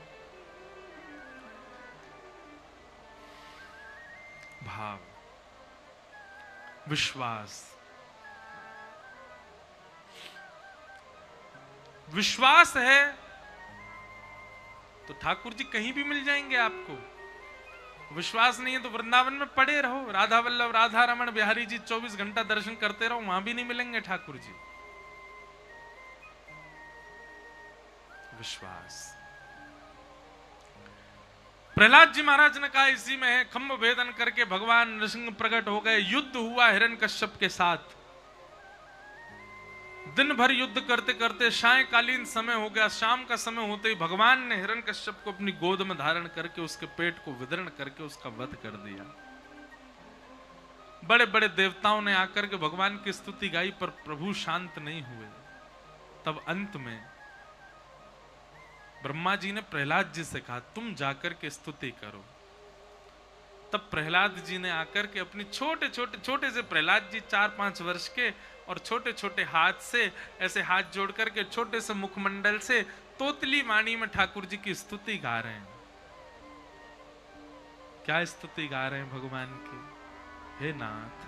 भाव, विश्वास। विश्वास है तो ठाकुर जी कहीं भी मिल जाएंगे आपको। विश्वास नहीं है तो वृंदावन में पड़े रहो, राधा वल्लभ राधा रमण बिहारी जी 24 घंटा दर्शन करते रहो, वहां भी नहीं मिलेंगे ठाकुर जी। विश्वास। प्रहलाद जी महाराज ने कहा इसी में है। खंभ भेदन करके भगवान नृसिंह प्रकट हो गए। युद्ध हुआ हिरण्यकश्यप के साथ। दिन भर युद्ध करते करते सायंकालीन समय हो गया। शाम का समय होते ही भगवान ने हिरण्यकश्यप को अपनी गोद में धारण करके उसके पेट को विदरण करके उसका वध कर दिया। बड़े बड़े देवताओं ने आकर के भगवान की स्तुति गाई, पर प्रभु शांत नहीं हुए। तब अंत में ब्रह्मा जी ने प्रहलाद जी से कहा, तुम जाकर के स्तुति करो। तब प्रहलाद जी ने आकर के अपनी छोटे से प्रहलाद जी 4-5 वर्ष के, और छोटे छोटे हाथ से ऐसे हाथ जोड़ करके छोटे से मुखमंडल से तोतली वाणी में ठाकुर जी की स्तुति गा रहे हैं। क्या स्तुति गा रहे हैं भगवान की? हे नाथ,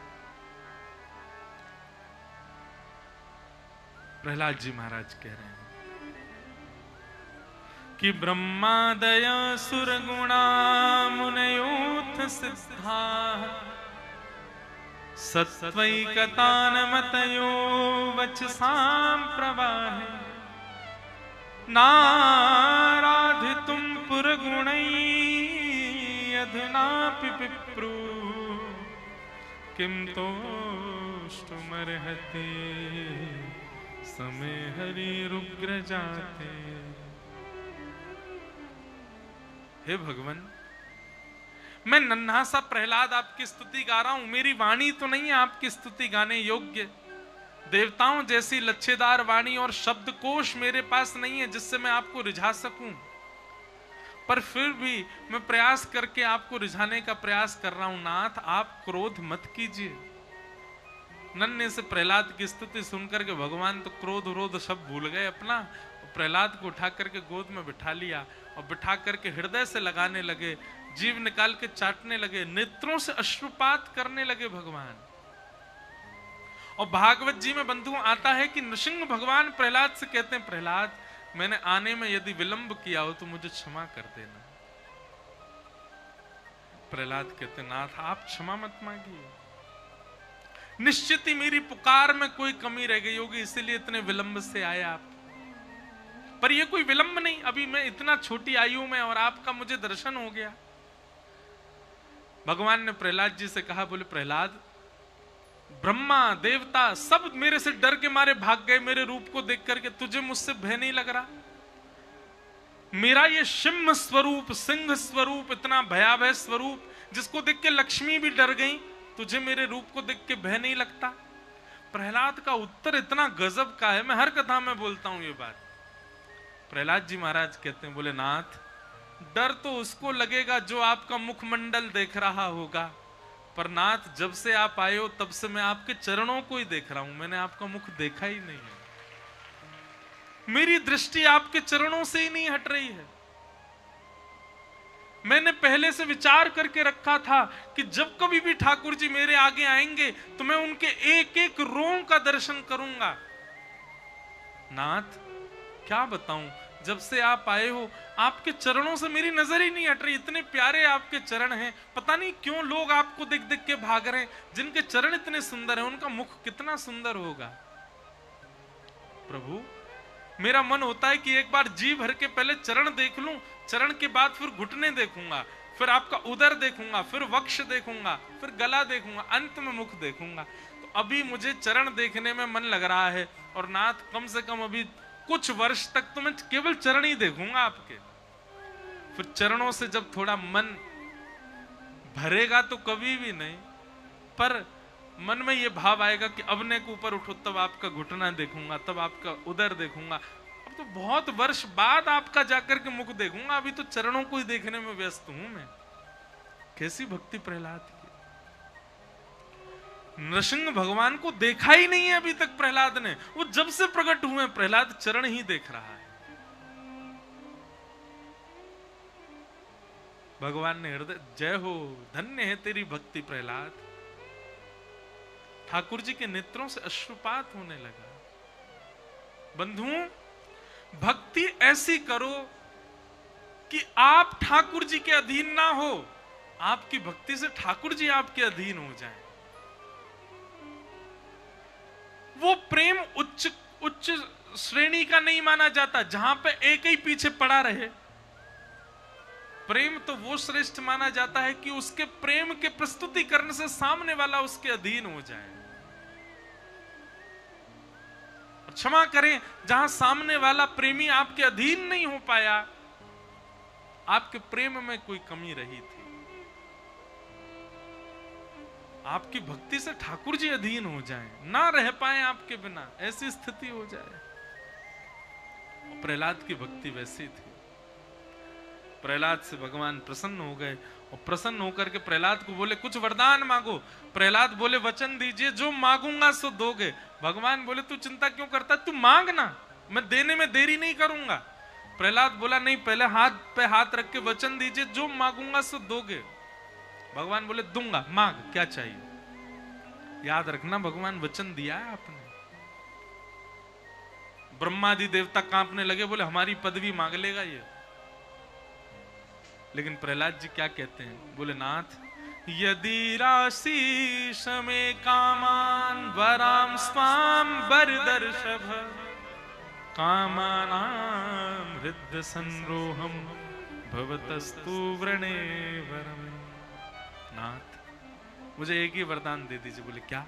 प्रहलाद जी महाराज कह रहे हैं कि ब्रह्मादय सुरगुणा मुनयोथ सिद्धा सत्वैकतानमतयो वचसां प्रवाहे नाराधितुं पुरगुणैः अधुनापि विप्रु किं तोष्टुमर्हति समे हरिरुग्र जाते। हे भगवान, मैं नन्हा सा प्रहलाद आपकी स्तुति गा रहा हूं, मेरी वाणी तो नहीं है आपकी स्तुति गाने योग्य। देवताओं जैसी लच्छेदार वाणी और शब्दकोश मेरे पास नहीं है जिससे मैं आपको रिझा सकूं, पर फिर भी मैं प्रयास करके आपको रिझाने का प्रयास कर रहा हूं। नाथ, आप क्रोध मत कीजिए। नन्हे से प्रहलाद की स्तुति सुनकर के भगवान तो क्रोध विरोध सब भूल गए अपना। प्रहलाद को उठा करके गोद में बिठा लिया और बिठा करके हृदय से लगाने लगे, जीव निकाल के चाटने लगे, नेत्रों से अश्रुपात करने लगे भगवान। और भागवत जी में बंधु आता है कि नृसिंह भगवान प्रहलाद से कहते हैं, प्रहलाद, मैंने आने में यदि विलंब किया हो तो मुझे क्षमा कर देना। प्रहलाद कहते, नाथ आप क्षमा मत मांगिए, निश्चित ही मेरी पुकार में कोई कमी रह गई होगी, इसीलिए इतने विलंब से आए आप। पर यह कोई विलंब नहीं, अभी मैं इतना छोटी आयु में और आपका मुझे दर्शन हो गया। भगवान ने प्रहलाद जी से कहा, बोले प्रहलाद, ब्रह्मा देवता सब मेरे से डर के मारे भाग गए मेरे रूप को देख करके, तुझे मुझसे भय नहीं लग रहा? मेरा ये सिंह स्वरूप, सिंह स्वरूप, इतना भयावह स्वरूप जिसको देख के लक्ष्मी भी डर गई, तुझे मेरे रूप को देख के भय नहीं लगता? प्रहलाद का उत्तर इतना गजब का है, मैं हर कथा में बोलता हूं ये बात। प्रहलाद जी महाराज कहते हैं, बोले नाथ, डर तो उसको लगेगा जो आपका मुखमंडल देख रहा होगा, पर नाथ जब से आप आए हो तब से मैं आपके चरणों को ही देख रहा हूं, मैंने आपका मुख देखा ही नहीं है। मेरी दृष्टि आपके चरणों से ही नहीं हट रही है। मैंने पहले से विचार करके रखा था कि जब कभी भी ठाकुर जी मेरे आगे आएंगे तो मैं उनके एक एक रोम का दर्शन करूंगा। नाथ, क्या बताऊं, जब से आप आए हो आपके चरणों से मेरी नजर ही नहीं हट रही। इतने प्यारे आपके चरण हैं, पता नहीं क्यों लोग आपको देख देख के भाग रहे हैं। जिनके चरण इतने सुंदर हैं उनका मुख कितना सुंदर होगा। प्रभु, मेरा मन होता है कि एक बार जी भर के पहले चरण देख लूं, चरण के बाद फिर घुटने देखूंगा, फिर आपका उदर देखूंगा, फिर वक्ष देखूंगा, फिर गला देखूंगा, अंत में मुख देखूंगा। तो अभी मुझे चरण देखने में मन लग रहा है, और नाथ कम से कम अभी कुछ वर्ष तक तो मैं केवल चरण ही देखूंगा आपके। फिर चरणों से जब थोड़ा मन भरेगा तो कभी भी नहीं, पर मन में ये भाव आएगा कि अब ने के ऊपर उठो तब आपका घुटना देखूंगा, तब आपका उदर देखूंगा। अब तो बहुत वर्ष बाद आपका जाकर के मुख देखूंगा, अभी तो चरणों को ही देखने में व्यस्त हूं मैं। कैसी भक्ति प्रहलाद की। नृसिंह भगवान को देखा ही नहीं है अभी तक प्रहलाद ने। वो जब से प्रकट हुए प्रहलाद चरण ही देख रहा है। भगवान ने हृदय, जय हो, धन्य है तेरी भक्ति प्रहलाद। ठाकुर जी के नेत्रों से अश्रुपात होने लगा। बंधुओं, भक्ति ऐसी करो कि आप ठाकुर जी के अधीन ना हो, आपकी भक्ति से ठाकुर जी आपके अधीन हो जाएं। वो प्रेम उच्च श्रेणी का नहीं माना जाता जहां पे एक ही पीछे पड़ा रहे। प्रेम तो वो श्रेष्ठ माना जाता है कि उसके प्रेम के प्रस्तुति करने से सामने वाला उसके अधीन हो जाए। क्षमा करें, जहां सामने वाला प्रेमी आपके अधीन नहीं हो पाया, आपके प्रेम में कोई कमी रही थी। आपकी भक्ति से ठाकुर जी अधीन हो जाएं, ना रह पाए आपके बिना, ऐसी स्थिति हो जाए। प्रहलाद की भक्ति वैसी थी। प्रहलाद से भगवान प्रसन्न हो गए और प्रसन्न होकर के प्रहलाद को बोले कुछ वरदान मांगो। प्रहलाद बोले वचन दीजिए जो मांगूंगा सो दोगे। भगवान बोले तू चिंता क्यों करता, तू मांग ना, मैं देने में देरी नहीं करूंगा। प्रहलाद बोला नहीं, पहले हाथ पे हाथ रख के वचन दीजिए जो मांगूंगा सो दोगे। भगवान बोले दूंगा, मांग क्या चाहिए। याद रखना भगवान वचन दिया है आपने। ब्रह्मादि देवता कांपने लगे, बोले हमारी पदवी मांग लेगा ये। लेकिन प्रहलाद जी क्या कहते हैं, बोले नाथ यदि राशि में कामान वराम स्वाम वरदर्शभ कामानाम हृदय संरोहम भवतस्तु व्रणे वरम। नाथ मुझे एक ही वरदान दे दीजिए। बोले क्या।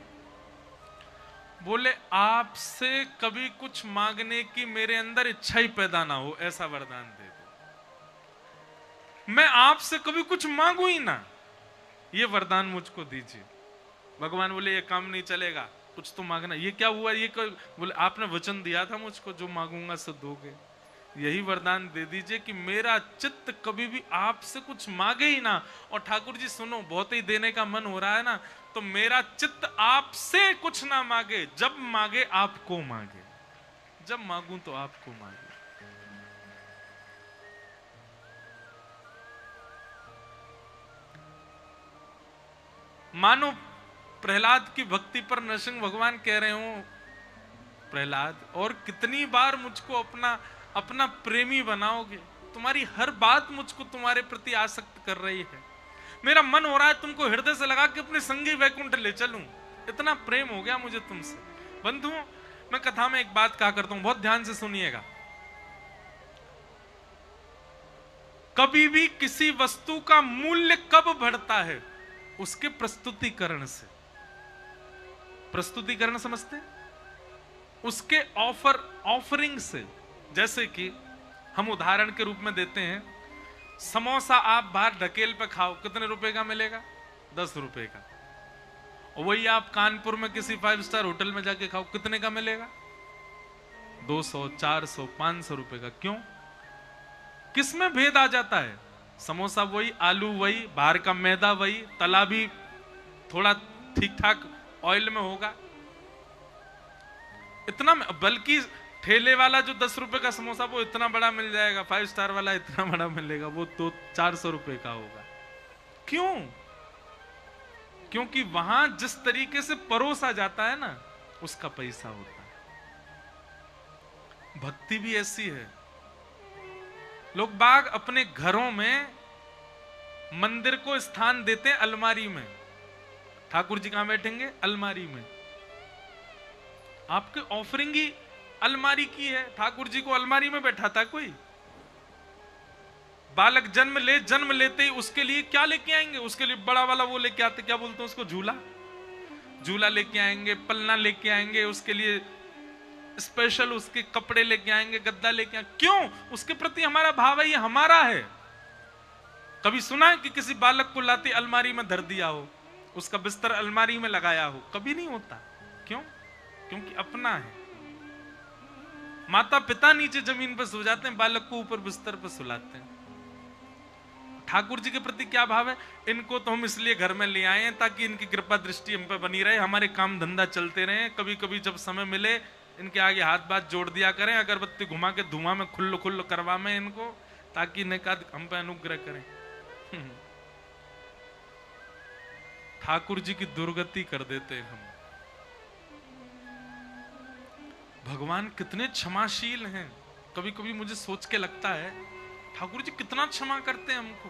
बोले आपसे कभी कुछ मांगने की मेरे अंदर इच्छा ही पैदा ना हो, ऐसा वरदान दे दो। मैं आपसे कभी कुछ मांगू ही ना, ये वरदान मुझको दीजिए। भगवान बोले ये काम नहीं चलेगा, कुछ तो मांगना। ये क्या हुआ, ये बोले आपने वचन दिया था मुझको जो मांगूंगा सो दोगे। यही वरदान दे दीजिए कि मेरा चित्त कभी भी आपसे कुछ मांगे ही ना। और ठाकुर जी सुनो, बहुत ही देने का मन हो रहा है ना, तो मेरा चित्त आपसे कुछ ना मांगे, जब मांगे आपको मांगे, जब मांगू तो आपको मांगे। मानो प्रहलाद की भक्ति पर नरसिंह भगवान कह रहे हो, प्रहलाद और कितनी बार मुझको अपना अपना प्रेमी बनाओगे। तुम्हारी हर बात मुझको तुम्हारे प्रति आसक्त कर रही है। मेरा मन हो रहा है तुमको हृदय से लगा के अपने संगी वैकुंठ ले चलूं, इतना प्रेम हो गया मुझे तुमसे। बंधुओं, मैं कथा में एक बात कहा करता हूं, बहुत ध्यान से सुनिएगा। कभी भी किसी वस्तु का मूल्य कब बढ़ता है, उसके प्रस्तुतिकरण से। प्रस्तुतिकरण समझते हैं, उसके ऑफरिंग से। जैसे कि हम उदाहरण के रूप में देते हैं, समोसा आप बाहर ढकेल पे खाओ, कितने रुपए का मिलेगा, 10 रुपए का। और वही आप कानपुर में किसी 5 स्टार होटल में जाके खाओ, कितने का मिलेगा, 200, 400, 500 रुपए का। क्यों, किसमें भेद आ जाता है। समोसा वही, आलू वही, बाहर का मैदा वही, तला भी थोड़ा ठीक ठाक ऑयल में होगा, इतना। बल्कि ठेले वाला जो 10 रुपए का समोसा वो इतना बड़ा मिल जाएगा, 5 स्टार वाला इतना बड़ा मिलेगा, वो तो 400 रुपए का होगा। क्यों, क्योंकि वहां जिस तरीके से परोसा जाता है ना, उसका पैसा होता है। भक्ति भी ऐसी है। लोग बाग अपने घरों में मंदिर को स्थान देते हैं अलमारी में। ठाकुर जी कहां बैठेंगे, अलमारी में। आपके ऑफरिंग ही अलमारी की है। ठाकुर जी को अलमारी में बैठाता कोई। बालक जन्म लेते ही उसके लिए क्या लेके आएंगे, उसके लिए बड़ा वाला वो लेके आते, क्या बोलते हैं उसको, झूला लेके आएंगे, पलना लेके आएंगे, उसके लिए स्पेशल उसके कपड़े लेके आएंगे, गद्दा लेके आएंगे। क्यों, उसके प्रति हमारा भाव है, ये हमारा है। कभी सुना है कि किसी बालक को लाते अलमारी में धर दिया हो, उसका बिस्तर अलमारी में लगाया हो, कभी नहीं होता। क्यों, क्योंकि अपना है। माता पिता नीचे जमीन पर सो जाते हैं, बालक को ऊपर बिस्तर पर सुलाते हैं। ठाकुर जी के प्रति क्या भाव है, इनको तो हम इसलिए घर में ले आए हैं ताकि इनकी कृपा दृष्टि हम पे बनी रहे, हमारे काम धंधा चलते रहे। कभी कभी जब समय मिले इनके आगे हाथ बात जोड़ दिया करें, अगरबत्ती घुमा के धुआं में खुल्लो करवा में इनको, ताकि इनका हम पे अनुग्रह करें। ठाकुर जी की दुर्गति कर देते हैं हम। भगवान कितने क्षमाशील हैं। कभी कभी मुझे सोच के लगता है ठाकुर जी कितना क्षमा करते हैं हमको।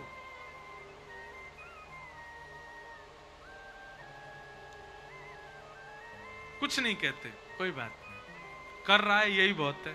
कुछ नहीं कहते, कोई बात नहीं, कर रहा है यही बहुत है।